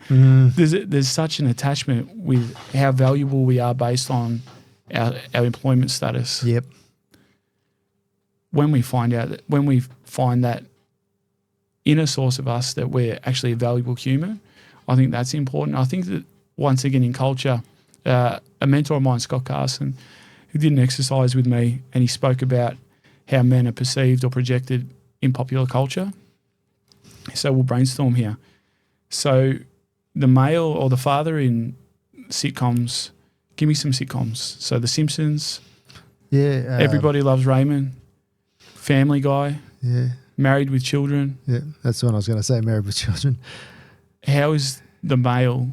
There's such an attachment with how valuable we are based on our employment status. Yep. When we find that inner source of us that we're actually a valuable human, I think that's important. I think that once again in culture, a mentor of mine, Scott Carson, who did an exercise with me, and he spoke about how men are perceived or projected in popular culture. So we'll brainstorm here. So the male or the father in sitcoms, give me some sitcoms. So The Simpsons, Everybody Loves Raymond, Family Guy, Married with Children. Yeah, that's what I was going to say, Married with Children. How is the male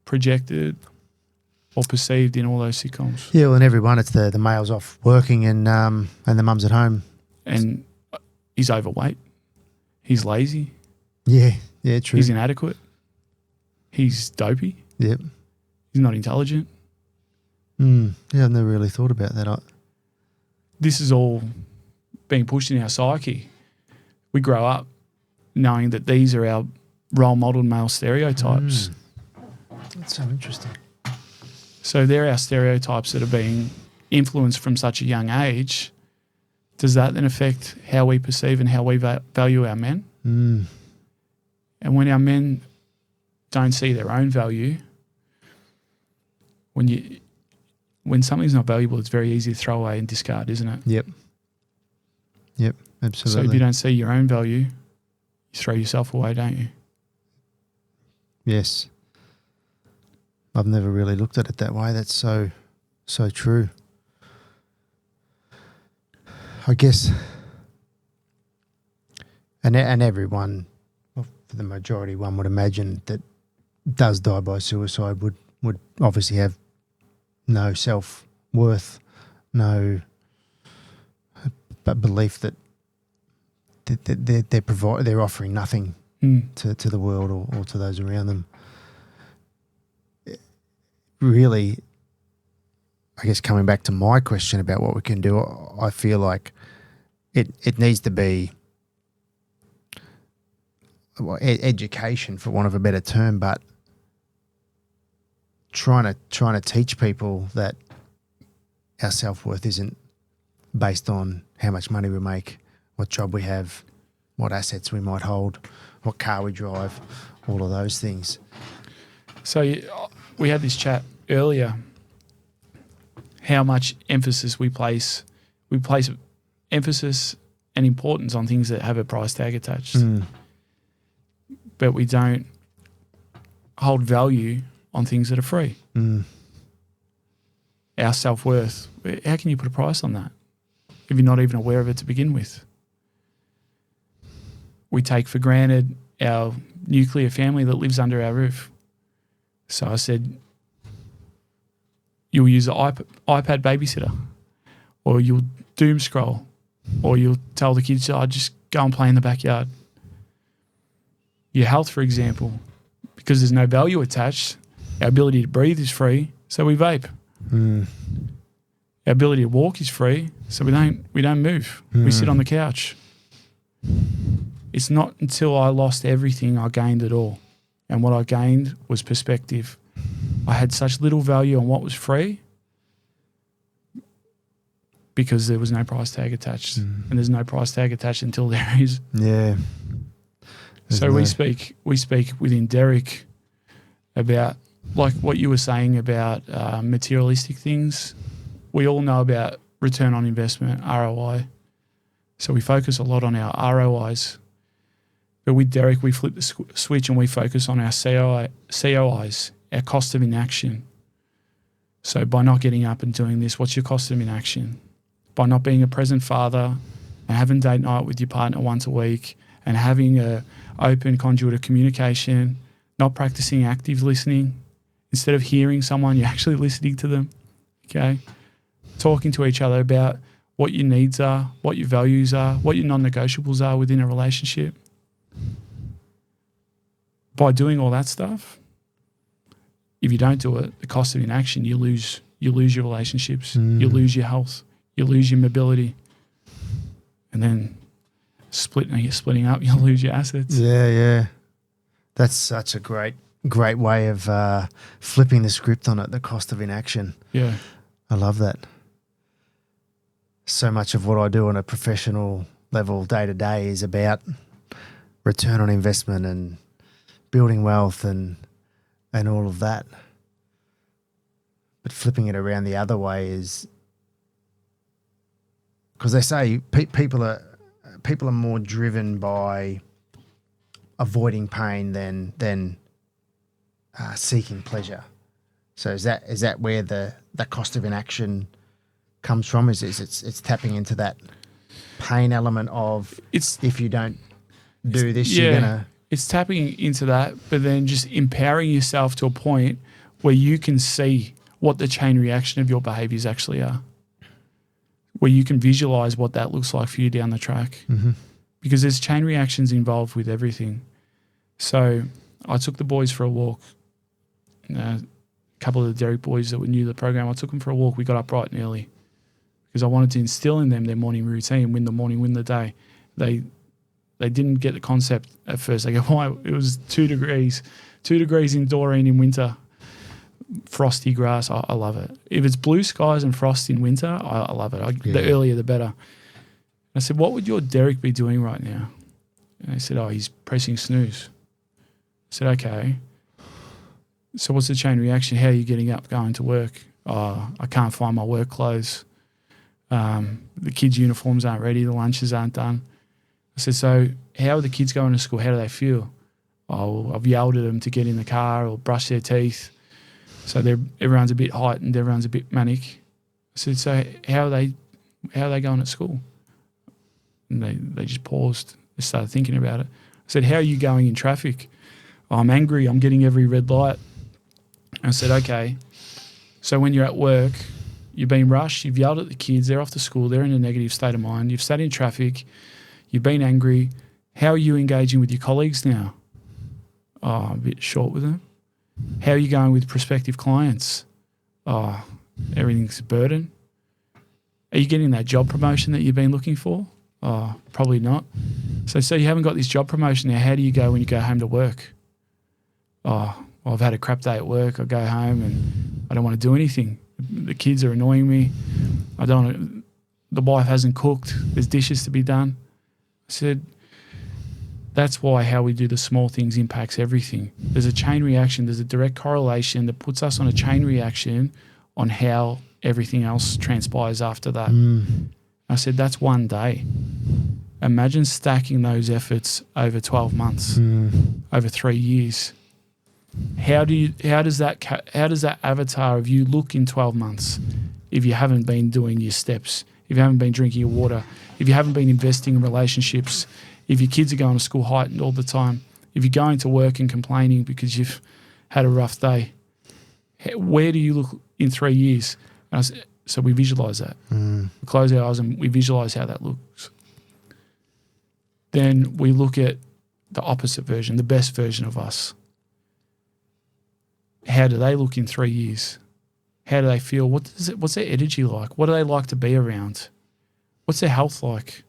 projected or perceived in all those sitcoms? Yeah, well, in every one, it's the male's off working and the mum's at home. And he's overweight. He's lazy. Yeah, true. He's inadequate. He's dopey. Yep. He's not intelligent. Yeah, I've never really thought about that. This is all being pushed in our psyche. We grow up knowing that these are our role model male stereotypes. That's so interesting. So they're our stereotypes that are being influenced from such a young age does that then affect how we perceive and how we value our men? Mm. And when our men don't see their own value, when something's not valuable, it's very easy to throw away and discard, isn't it? Yep. Yep, absolutely. So if you don't see your own value, you throw yourself away, don't you? Yes. I've never really looked at it that way. That's so true. I guess, and everyone, well, for the majority, one would imagine that does die by suicide would obviously have no self-worth, no but belief that they're offering nothing to the world or to those around them. Really, I guess coming back to my question about what we can do, I feel like it needs to be education, for want of a better term, but trying to teach people that our self-worth isn't based on how much money we make, what job we have, what assets we might hold, what car we drive, all of those things. So we had this chat earlier, how much emphasis we place emphasis and importance on things that have a price tag attached. But we don't hold value on things that are free. Our self-worth, how can you put a price on that if you're not even aware of it to begin with? We take for granted our nuclear family that lives under our roof. So I said, you'll use an iPad babysitter, or you'll doom scroll, or you'll tell the kids, just go and play in the backyard. Your health, for example, because there's no value attached, our ability to breathe is free, so we vape. Our ability to walk is free, so we don't move. We sit on the couch. It's not until I lost everything I gained it all. And what I gained was perspective. I had such little value on what was free because there was no price tag attached. And there's no price tag attached until there is. Yeah. So we speak within Derek about, like what you were saying about materialistic things. We all know about return on investment, ROI. So we focus a lot on our ROIs. But with Derek, we flip the switch and we focus on our COIs, our cost of inaction. So by not getting up and doing this, what's your cost of inaction? By not being a present father and having date night with your partner once a week and having an open conduit of communication, not practicing active listening. Instead of hearing someone, you're actually listening to them, okay? Talking to each other about what your needs are, what your values are, what your non-negotiables are within a relationship. By doing all that stuff, if you don't do it, the cost of inaction, you lose your relationships, you lose your health, you lose your mobility, and then splitting up, you'll lose your assets. Yeah. That's such a great way of flipping the script on it, the cost of inaction. Yeah. I love that. So much of what I do on a professional level day to day is about return on investment and building wealth and all of that. But flipping it around the other way is, because they say people are more driven by avoiding pain than seeking pleasure. So is that where the cost of inaction comes from? Is it's tapping into that pain element of if you don't do this, you're gonna. It's tapping into that, but then just empowering yourself to a point where you can see what the chain reaction of your behaviors actually are, where you can visualize what that looks like for you down the track. Because there's chain reactions involved with everything. So I took the boys for a walk. A couple of the Derek boys that were new to the program, I took them for a walk. We got up bright and early because I wanted to instill in them their morning routine, win the morning, win the day. They didn't get the concept at first. They go, why? It was 2 degrees in Doreen in winter, frosty grass. I love it. If it's blue skies and frost in winter, I love it. The earlier the better. I said, what would your Derek be doing right now? And they said, oh, he's pressing snooze. I said, okay. So what's the chain reaction? How are you getting up, going to work? Oh, I can't find my work clothes. The kids' uniforms aren't ready. The lunches aren't done. I said, so how are the kids going to school? How do they feel? Oh, I've yelled at them to get in the car or brush their teeth. So everyone's a bit heightened. Everyone's a bit manic. I said, so how are they going at school? And they just paused. They started thinking about it. I said, how are you going in traffic? Oh, I'm angry. I'm getting every red light. I said, okay. So when you're at work, you've been rushed, you've yelled at the kids, they're off to school, they're in a negative state of mind, you've sat in traffic, you've been angry. How are you engaging with your colleagues now? Oh, I'm a bit short with them. How are you going with prospective clients? Oh, everything's a burden. Are you getting that job promotion that you've been looking for? Oh, probably not. So you haven't got this job promotion now. How do you go when you go home to work? Oh, well, I've had a crap day at work. I go home and I don't want to do anything. The kids are annoying me. The wife hasn't cooked. There's dishes to be done. I said, that's why how we do the small things impacts everything. There's a chain reaction. There's a direct correlation that puts us on a chain reaction on how everything else transpires after that. I said, that's one day. Imagine stacking those efforts over 12 months, over 3 years. How does that avatar of you look in 12 months if you haven't been doing your steps, if you haven't been drinking your water, if you haven't been investing in relationships, if your kids are going to school heightened all the time, if you're going to work and complaining because you've had a rough day? Where do you look in 3 years? So we visualize that. We close our eyes and we visualize how that looks. Then we look at the opposite version, the best version of us. How do they look in 3 years? How do they feel? What's their energy like? What do they like to be around? What's their health like?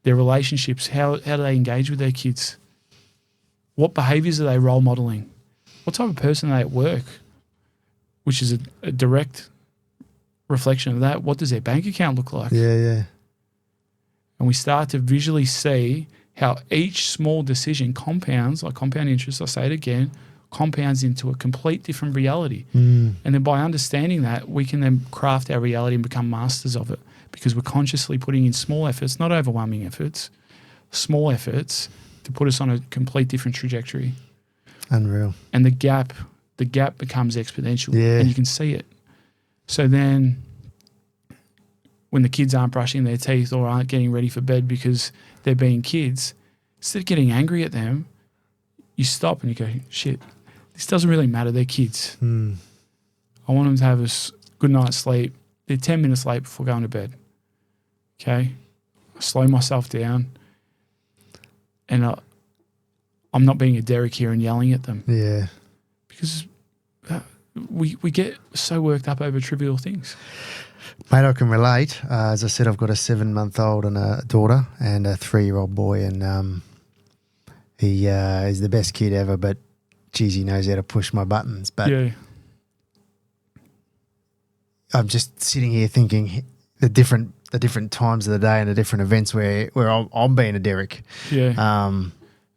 Their relationships, how do they engage with their kids? What behaviours are they role modelling? What type of person are they at work? Which is a direct reflection of that. What does their bank account look like? Yeah. And we start to visually see how each small decision compounds, like compound interest, I'll say it again, compounds into a complete different reality. And then by understanding that, we can then craft our reality and become masters of it because we're consciously putting in small efforts, not overwhelming efforts, small efforts to put us on a complete different trajectory. Unreal. And the gap becomes exponential and you can see it. So then when the kids aren't brushing their teeth or aren't getting ready for bed because they're being kids, instead of getting angry at them, you stop and you go, shit, this doesn't really matter. They're kids. I want them to have a good night's sleep. They're 10 minutes late before going to bed. Okay? I slow myself down and I'm not being a Derek here and yelling at them. Yeah. Because we get so worked up over trivial things. Mate, I can relate. As I said, I've got a 7-month-old and a daughter and a 3-year-old boy, and he is the best kid ever, but geez, he knows how to push my buttons. But yeah. I'm just sitting here thinking the different times of the day and the different events where I'm being a Derek. Yeah.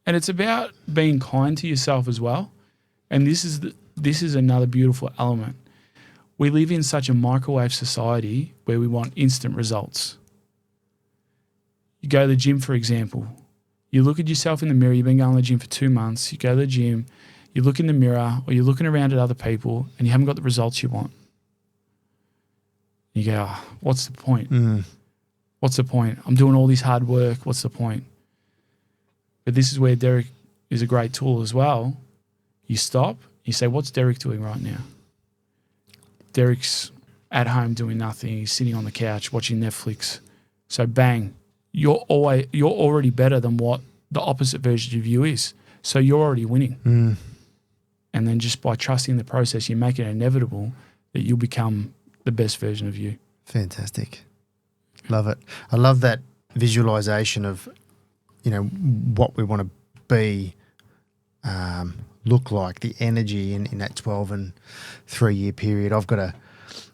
And it's about being kind to yourself as well. And this is another beautiful element. We live in such a microwave society where we want instant results. You go to the gym, for example. You look at yourself in the mirror. You've been going to the gym for 2 months. You go to the gym. You look in the mirror or you're looking around at other people and you haven't got the results you want. You go, oh, what's the point? What's the point? I'm doing all this hard work. What's the point? But this is where Derek is a great tool as well. You stop. You say, what's Derek doing right now? Derek's at home doing nothing. He's sitting on the couch watching Netflix. So bang, you're already better than what the opposite version of you is. So you're already winning. And then just by trusting the process, you make it inevitable that you'll become the best version of you. Fantastic. Love it. I love that visualization of, what we want to be, look like, the energy in that 12 and 3 year period. I've got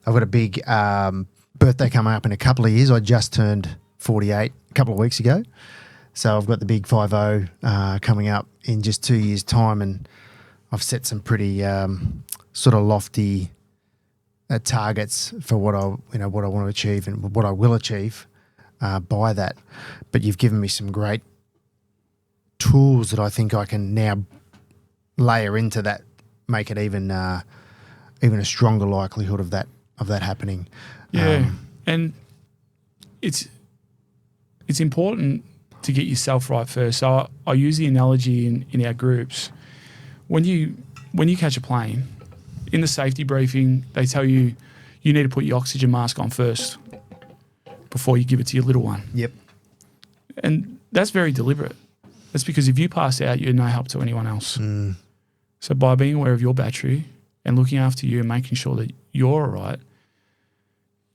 a big birthday coming up in a couple of years. I just turned 48 a couple of weeks ago. So I've got the big 5-0 coming up in just 2 years' time, and I've set some pretty sort of lofty targets for what I want to achieve and what I will achieve by that. But you've given me some great tools that I think I can now layer into that, make it even a stronger likelihood of that happening. Yeah, and it's important to get yourself right first. So I use the analogy in our groups. When you catch a plane, in the safety briefing, they tell you need to put your oxygen mask on first before you give it to your little one. Yep. And that's very deliberate. That's because if you pass out, you're no help to anyone else. So by being aware of your battery and looking after you and making sure that you're all right,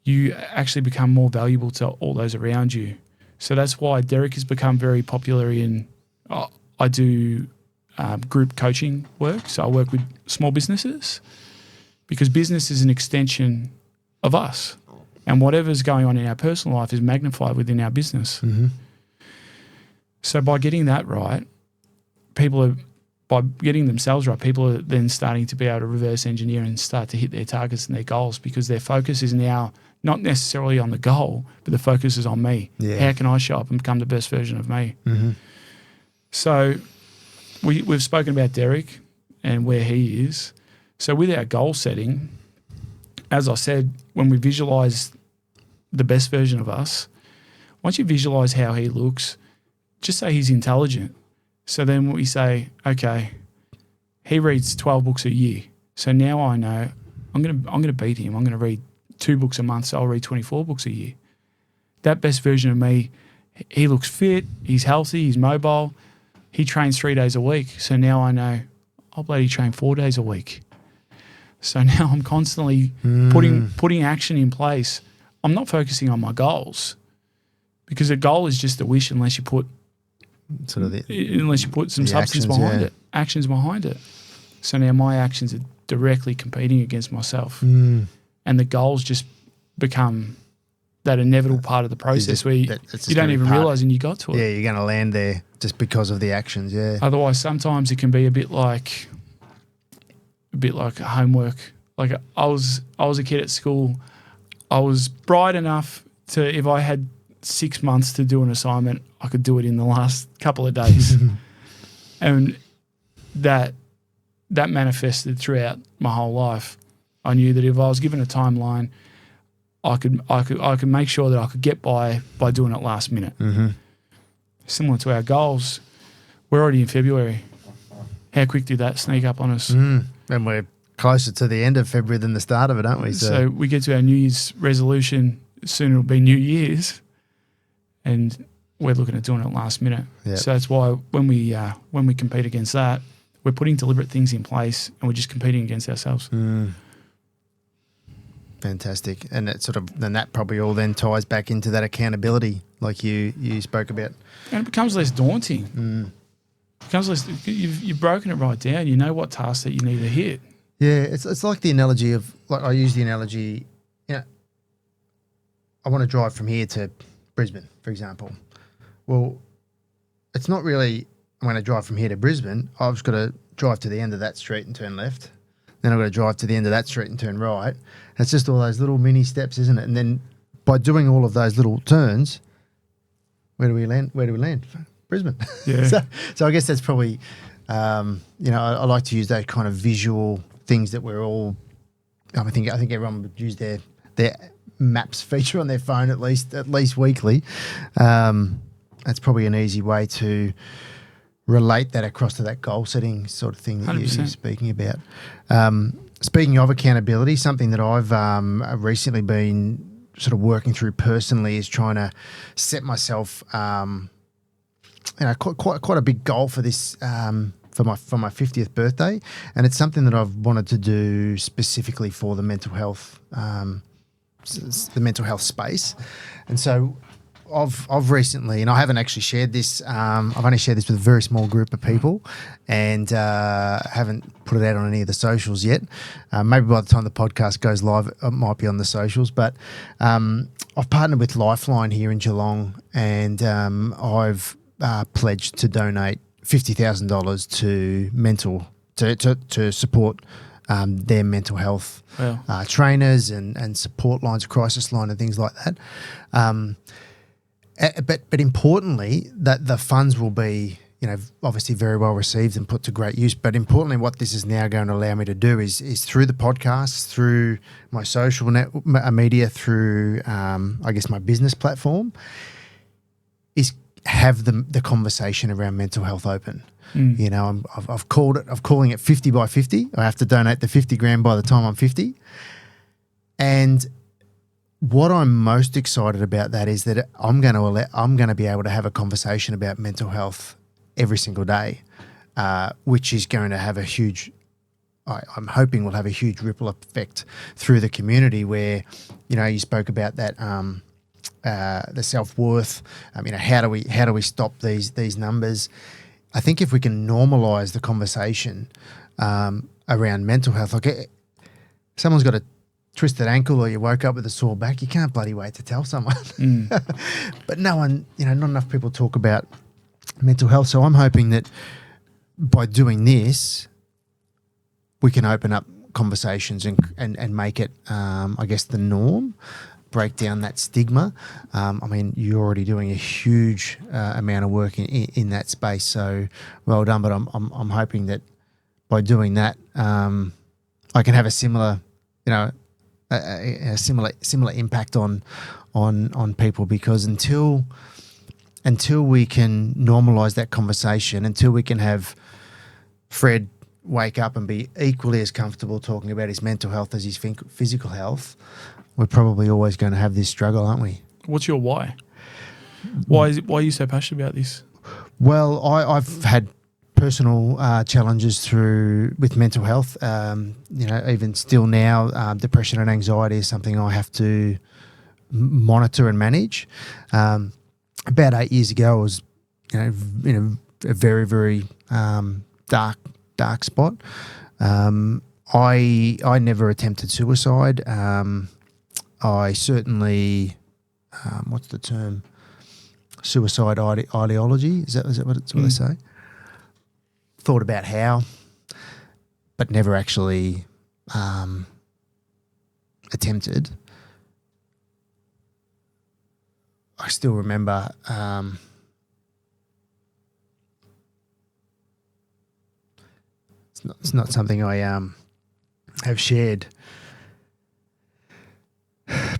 you actually become more valuable to all those around you. So that's why Derek has become very popular in I do group coaching work. So I work with small businesses because business is an extension of us. And whatever's going on in our personal life is magnified within our business. Mm-hmm. So by getting that right, by getting themselves right, people are then starting to be able to reverse engineer and start to hit their targets and their goals because their focus is now not necessarily on the goal, but the focus is on me. Yeah. How can I show up and become the best version of me? Mm-hmm. So we've spoken about Derek and where he is. So with our goal setting, as I said, when we visualize the best version of us, once you visualize how he looks, just say he's intelligent. So then we say, okay, he reads 12 books a year. So now I know I'm gonna beat him. I'm gonna read 2 books a month, so I'll read 24 books a year. That best version of me, he looks fit, he's healthy, he's mobile. He trains 3 days a week. So now I know I'll bloody train 4 days a week. So now I'm constantly putting action in place. I'm not focusing on my goals because a goal is just a wish unless you put some substance behind it, actions behind it. So now my actions are directly competing against myself. And the goals just become that inevitable part of the process where you don't even realise and you got to it. Yeah, you're going to land there just because of the actions, yeah. Otherwise, sometimes it can be a bit like homework. Like I was a kid at school. I was bright enough to, if I had 6 months to do an assignment, I could do it in the last couple of days. And that manifested throughout my whole life. I knew that if I was given a timeline, I could make sure that I could get by doing it last minute. Mm-hmm. Similar to our goals, we're already in February. How quick did that sneak up on us? And we're closer to the end of February than the start of it, aren't we? So we get to our New Year's resolution, soon it'll be New Year's, and we're looking at doing it last minute. Yep. So that's why when we compete against that, we're putting deliberate things in place and we're just competing against ourselves. Fantastic. And that probably all then ties back into that accountability like you spoke about. And it becomes less daunting. It becomes less, you've broken it right down. You know what tasks that you need to hit. Yeah, it's like the analogy of, like I use the analogy, I want to drive from here to Brisbane, for example. Well, it's not really, I'm going to drive from here to Brisbane. I've just got to drive to the end of that street and turn left. Then I've got to drive to the end of that street and turn right. It's just all those little mini steps, isn't it? And then by doing all of those little turns, where do we land? Brisbane. Yeah. so I guess that's probably, I like to use those kind of visual things that we're all, I think everyone would use their maps feature on their phone at least weekly. That's probably an easy way to relate that across to that goal setting sort of thing that you're speaking about. Speaking of accountability, something that I've recently been sort of working through personally is trying to set myself, quite a big goal for this for my 50th birthday, and it's something that I've wanted to do specifically for the mental health space, and so I've recently, and I haven't actually shared this. I've only shared this with a very small group of people, and haven't put it out on any of the socials yet. Maybe by the time the podcast goes live, it might be on the socials. But I've partnered with Lifeline here in Geelong, and I've pledged to donate $50,000 to support their mental health trainers and support lines, crisis line, and things like that. But importantly, that the funds will be, obviously very well received and put to great use. But importantly, what this is now going to allow me to do is through the podcast, through my social media, through I guess my business platform, is have the conversation around mental health open. I've calling it 50 by 50. I have to donate the 50 grand by the time I'm 50. And what I'm most excited about that is that I'm going to be able to have a conversation about mental health every single day, which is going to have I'm hoping will have a huge ripple effect through the community where, you spoke about that, the self-worth. How do we stop these numbers? I think if we can normalise the conversation around mental health, like someone's got a twisted ankle or you woke up with a sore back, you can't bloody wait to tell someone. But no one, not enough people talk about mental health. So I'm hoping that by doing this, we can open up conversations and make it, I guess, the norm. Break down that stigma. You're already doing a huge amount of work in that space, so well done. But I'm hoping that by doing that, I can have a similar, a similar impact on people, because until we can normalise that conversation, until we can have Fred wake up and be equally as comfortable talking about his mental health as his physical health, we're probably always going to have this struggle, aren't we? What's your why? Why are you so passionate about this? Well, I've had personal challenges with mental health. Even still now, depression and anxiety is something I have to monitor and manage. About 8 years ago, I was in a very, very dark spot. I never attempted suicide. I certainly, what's the term? Suicide ideology. Is that what they say? Thought about how, but never actually attempted. I still remember it's not something I have shared.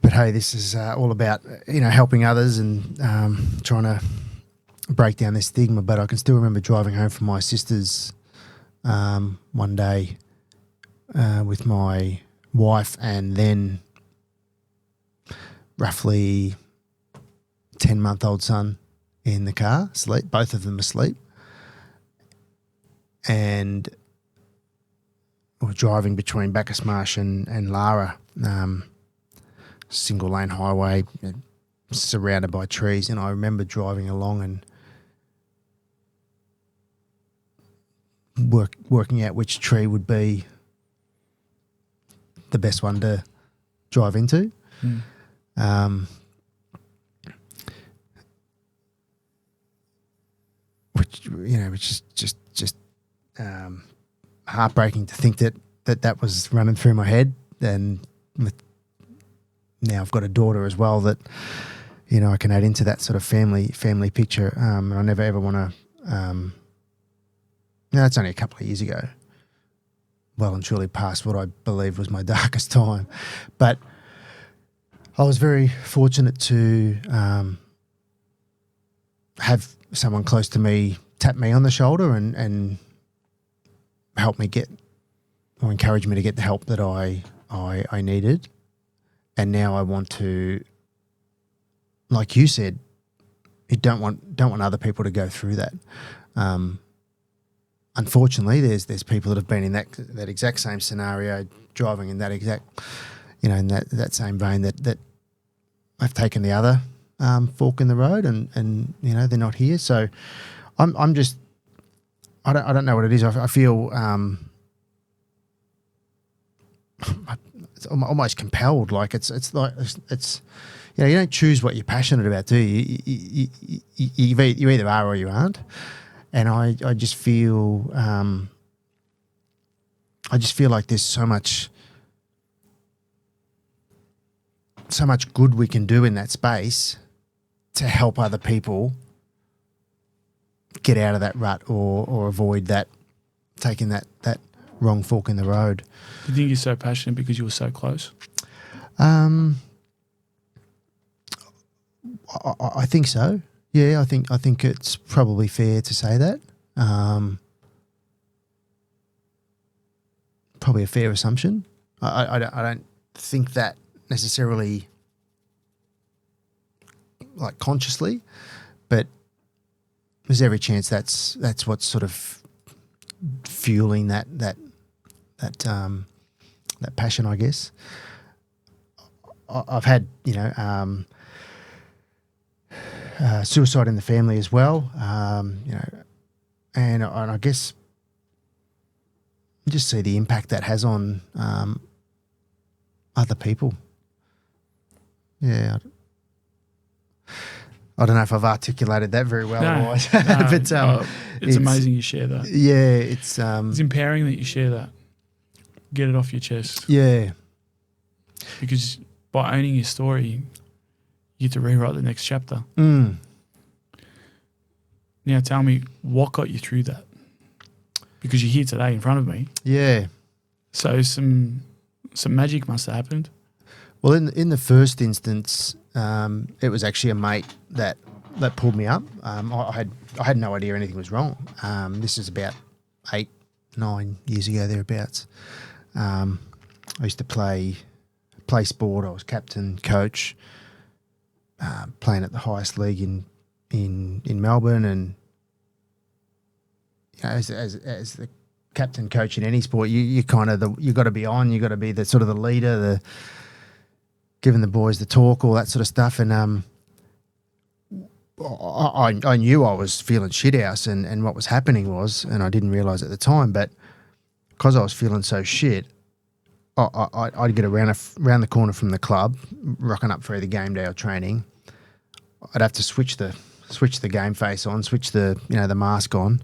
But hey, this is all about helping others and trying to break down this stigma. But I can still remember driving home from my sister's one day with my wife and then roughly 10-month-old son in the car, asleep, both of them asleep, and we're driving between Bacchus Marsh and Lara. Single lane highway, surrounded by trees, and I remember driving along and working out which tree would be the best one to drive into. Which is just heartbreaking to think that was running through my head. And now I've got a daughter as well that, I can add into that sort of family picture. And I never ever want to, that's only a couple of years ago. Well and truly past what I believe was my darkest time. But I was very fortunate to have someone close to me tap me on the shoulder and help me get, or encourage me to get the help that I needed. And now I want to, like you said, you don't want other people to go through that. Unfortunately, there's people that have been in that exact same scenario, driving in that exact, in that same vein that have taken the other fork in the road, and you know they're not here. So I'm just I don't know what it is. I feel it's almost compelled. Like it's you know, you don't choose what you're passionate about, do you? You either are or you aren't. And I just feel like there's so much good we can do in that space to help other people get out of that rut or avoid that, taking that wrong fork in the road. Do you think you're so passionate because you were so close? I think so. Yeah, I think it's probably fair to say that. Probably a fair assumption. I don't think that necessarily like consciously, but there's every chance that's what's sort of fueling that passion, I guess. I've had, you know, suicide in the family as well, you know, and I guess just see the impact that has on other people. Yeah, I don't know if I've articulated that very well, otherwise. But it's amazing you share that. Yeah, it's empowering that you share that. Get it off your chest. Yeah, because by owning your story, you get to rewrite the next chapter. Mm. Now tell me, what got you through that? Because you're here today in front of me. Yeah. So some magic must have happened. Well, in the first instance, it was actually a mate that pulled me up. I had no idea anything was wrong. This is about 8-9 years ago, thereabouts. I used to play sport. I was captain, coach, playing at the highest league in Melbourne, and you know, as the captain, coach in any sport, you kind of you got to be on. You got to be the sort of the leader, the giving the boys the talk, all that sort of stuff. And I knew I was feeling shit house, and what was happening was, and I didn't realise at the time, but because I was feeling so shit, I'd get around the corner from the club, rocking up for either game day or training. I'd have to switch the game face on, switch the mask on,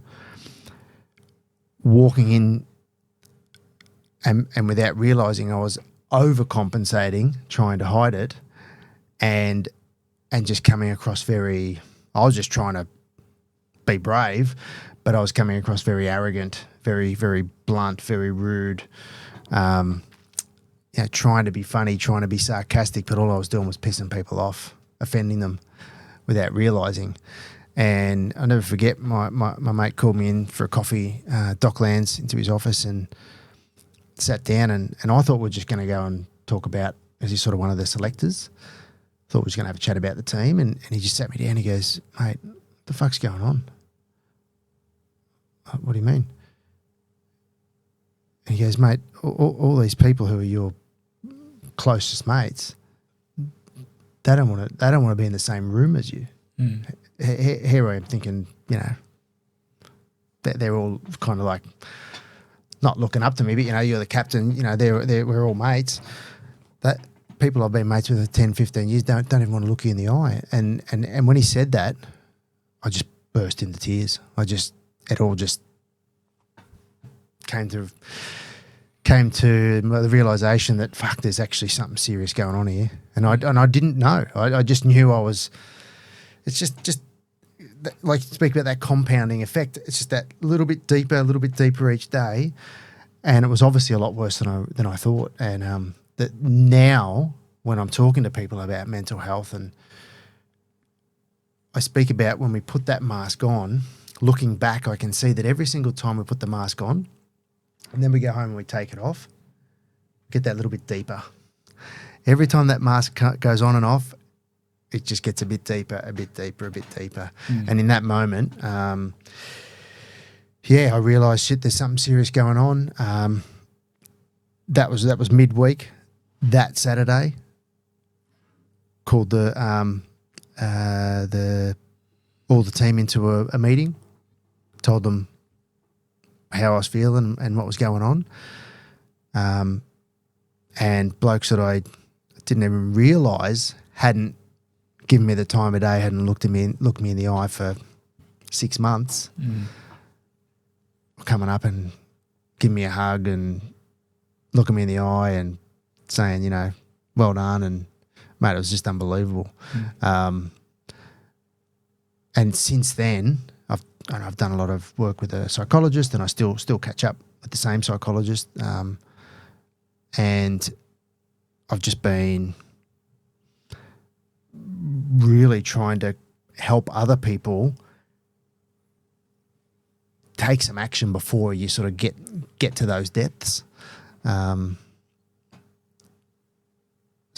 walking in, and without realising I was overcompensating, trying to hide it, and just coming across I was just trying to be brave, but I was coming across very arrogant, very, very blunt, very rude, trying to be funny, trying to be sarcastic, but all I was doing was pissing people off, offending them without realising. And I'll never forget, my mate called me in for a coffee, Docklands, into his office, and sat down, and I thought we were just going to go and talk about, as he's sort of one of the selectors, thought we were just going to have a chat about the team, and he just sat me down. He goes, "Mate, what the fuck's going on?" "What do you mean?" And he goes, "Mate, all these people who are your closest mates, they don't want to be in the same room as you." Mm. Here I am thinking, they're all kind of like not looking up to me, but you're the captain, we're all mates. That people I've been mates with for 10, 15 years don't even want to look you in the eye. And when he said that, I just burst into tears. It all just came to the realisation that fuck, there's actually something serious going on here. And I didn't know. I just knew I was. It's just like, speak about that compounding effect. It's just that little bit deeper each day, and it was obviously a lot worse than I thought. And that now, when I'm talking to people about mental health, and I speak about when we put that mask on, looking back, I can see that every single time we put the mask on, and then we go home and we take it off, get that little bit deeper. Every time that mask goes on and off, it just gets a bit deeper. Mm. And in that moment, I realised, shit, there's something serious going on. That was midweek. That Saturday, called the all the team into a meeting, told them how I was feeling and what was going on. And blokes that I didn't even realise hadn't given me the time of day, hadn't looked me in the eye for 6 months, were coming up and giving me a hug and looking me in the eye and saying, you know, well done, and mate, it was just unbelievable. And since then, I've done a lot of work with a psychologist, and I still catch up with the same psychologist. And I've just been really trying to help other people take some action before you sort of get to those depths. So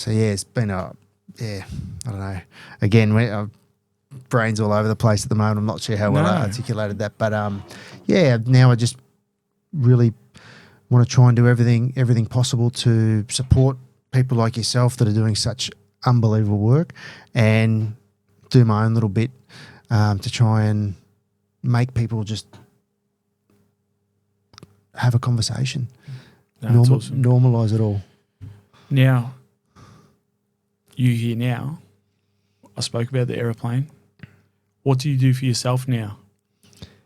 yeah, it's been I don't know. Again, brains all over the place at the moment. I'm not sure how well I articulated that, but now I just really want to try and do everything possible to support people like yourself that are doing such unbelievable work, and do my own little bit to try and make people just have a conversation, Awesome. Normalise it all. Now, you here now, I spoke about the aeroplane. What do you do for yourself now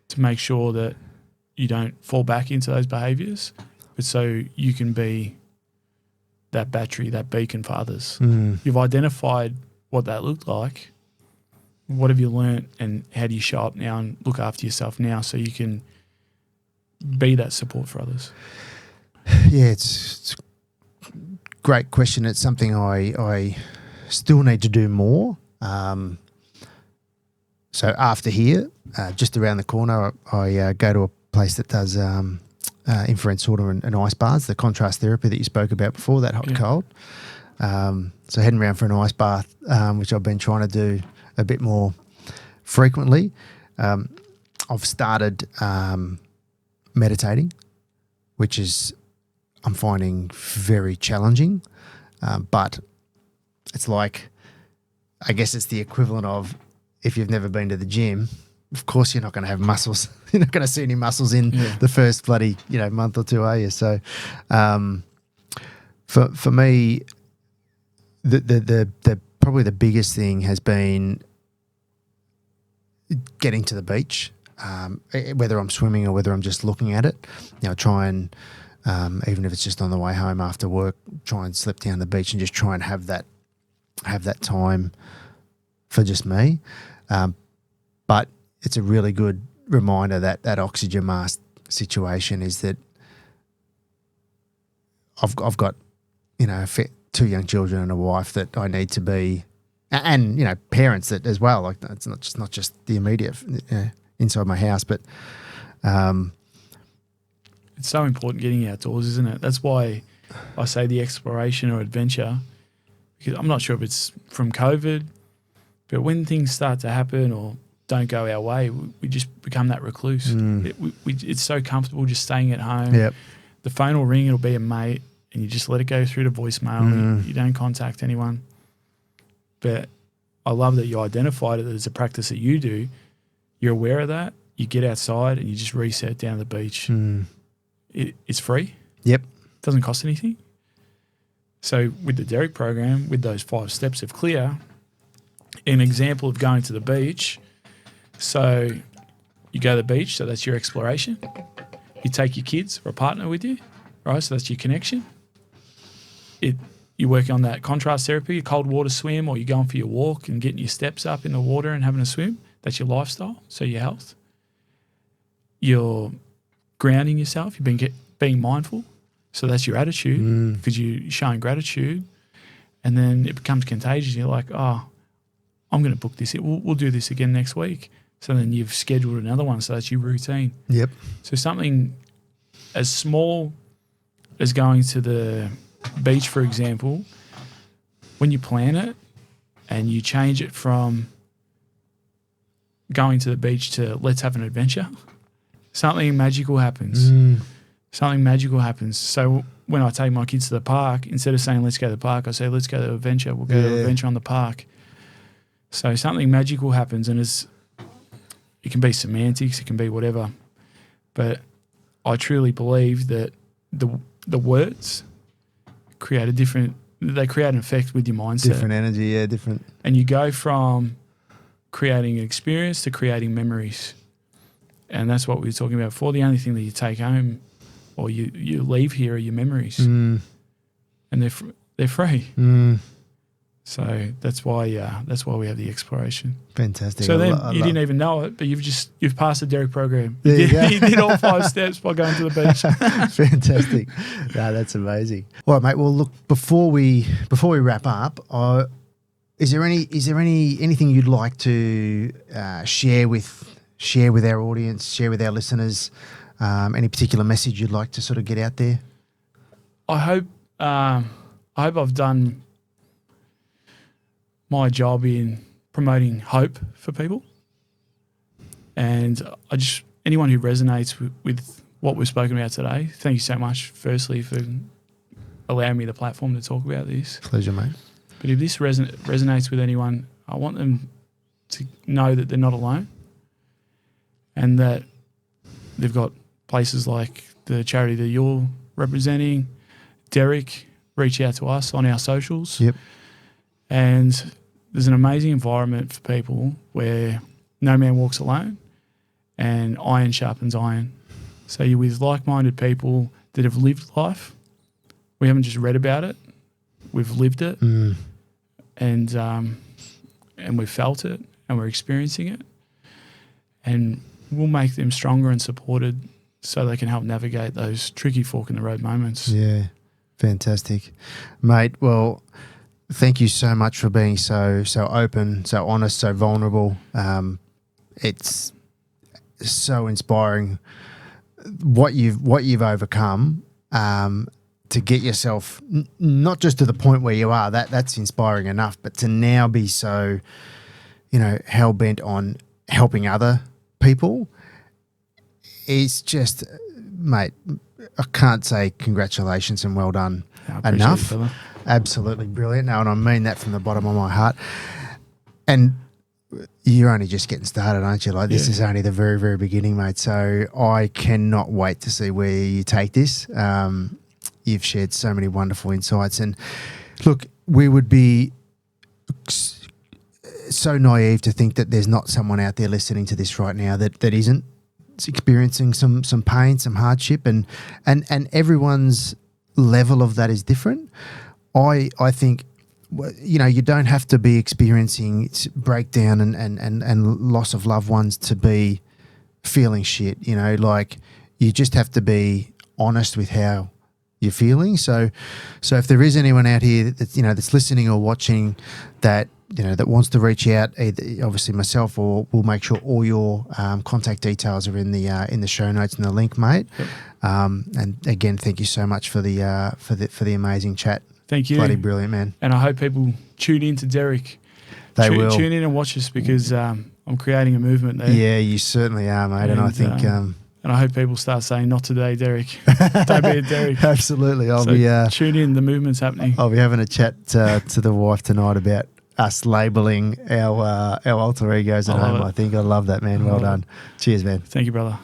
to make sure that you don't fall back into those behaviours, but so you can be that battery, that beacon for others? You've identified what that looked like. What have you learnt, and how do you show up now and look after yourself now so you can be that support for others? Yeah, it's a great question. It's something I still need to do more. So after here, just around the corner, I go to a place that does infrared sauna and ice baths, the contrast therapy that you spoke about before, that hot and cold. So heading around for an ice bath, which I've been trying to do a bit more frequently. I've started meditating, which I'm finding very challenging, but it's like, I guess it's the equivalent of, if you've never been to the gym, of course you're not going to have muscles. You're not going to see any muscles in the first bloody month or two, are you? So for me, the probably the biggest thing has been getting to the beach, whether I'm swimming or whether I'm just looking at it. Try and even if it's just on the way home after work, try and slip down the beach and just try and have that time for just me. But it's a really good reminder that oxygen mask situation is that I've got, 2 young children and a wife that I need to be, and, parents that as well. Like, it's not just the immediate inside my house, but it's so important getting outdoors, isn't it? That's why I say the exploration or adventure, because I'm not sure if it's from COVID, but when things start to happen or don't go our way, we just become that recluse. It's so comfortable just staying at home. Yep. The phone will ring, it'll be a mate, and you just let it go through to voicemail. You don't contact anyone. But I love that you identified it, that it's a practice that you do. You're aware of that. You get outside and you just reset down the beach. It's free. Yep. Doesn't cost anything. So with the Derek program, with those 5 steps of clear, an example of going to the beach. So you go to the beach, so that's your exploration. You take your kids or a partner with you, right? So that's your connection. You work on that contrast therapy, a cold water swim, or you're going for your walk and getting your steps up in the water and having a swim. That's your lifestyle, so your health. You're grounding yourself. You've been being mindful. So that's your attitude, because you're showing gratitude. And then it becomes contagious. You're like, oh, I'm going to book this. We'll do this again next week. So then you've scheduled another one. So that's your routine. Yep. So something as small as going to the beach, for example, when you plan it and you change it from going to the beach to let's have an adventure, something magical happens. Something magical happens. So when I take my kids to the park, instead of saying let's go to the park, I say let's go to adventure. We'll go to adventure on the park. So something magical happens, and it can be semantics, it can be whatever. But I truly believe that the words create they create an effect with your mindset. Different energy, yeah, different. And you go from creating an experience to creating memories. And that's what we were talking about before. The only thing that you take home or you leave here are your memories. And they're free. So that's why we have the exploration. Fantastic. So then you didn't even know it, but you've passed the Derek program. You did all 5 steps by going to the beach. Fantastic. No, that's amazing. All right, mate. Well, look, before we wrap up, is there anything you'd like to share with our audience, share with our listeners? Any particular message you'd like to sort of get out there? I hope I've done my job in promoting hope for people, and anyone who resonates with what we've spoken about today, thank you so much firstly for allowing me the platform to talk about this. Pleasure, mate. But if this resonates with anyone, I want them to know that they're not alone, and that they've got places like the charity that you're representing. Derek, reach out to us on our socials. Yep. And there's an amazing environment for people where no man walks alone, and iron sharpens iron. So you're with like-minded people that have lived life. We haven't just read about it. We've lived it. And we've felt it, and we're experiencing it. And we'll make them stronger and supported so they can help navigate those tricky fork-in-the-road moments. Yeah, fantastic. Mate, well, thank you so much for being so open, so honest, so vulnerable. It's so inspiring what you've overcome to get yourself not just to the point where you are. That's inspiring enough, but to now be so, hell bent on helping other people. It's just, mate, I can't say congratulations and well done enough. Absolutely brilliant. No, and I mean that from the bottom of my heart. And you're only just getting started, aren't you? Like, this is only the very, very beginning, mate. So I cannot wait to see where you take this. You've shared so many wonderful insights. And look, we would be so naive to think that there's not someone out there listening to this right now that isn't experiencing some pain, some hardship, and everyone's level of that is different. I think, you don't have to be experiencing breakdown and loss of loved ones to be feeling shit. Like, you just have to be honest with how you're feeling. So if there is anyone out here that's listening or watching that that wants to reach out, either obviously myself, or we'll make sure all your contact details are in the show notes and the link, mate. Yep. And again, thank you so much for the amazing chat. Thank you. Bloody brilliant, man. And I hope people tune in to Derek. They will tune in and watch us, because I'm creating a movement there. Yeah, you certainly are, mate. And I think. And I hope people start saying, "Not today, Derek." Don't be a Derek. Absolutely. I'll be be tune in. The movement's happening. I'll be having a chat to the wife tonight about us labelling our alter egos at home. I think I love that, man. Well done. Cheers, man. Thank you, brother.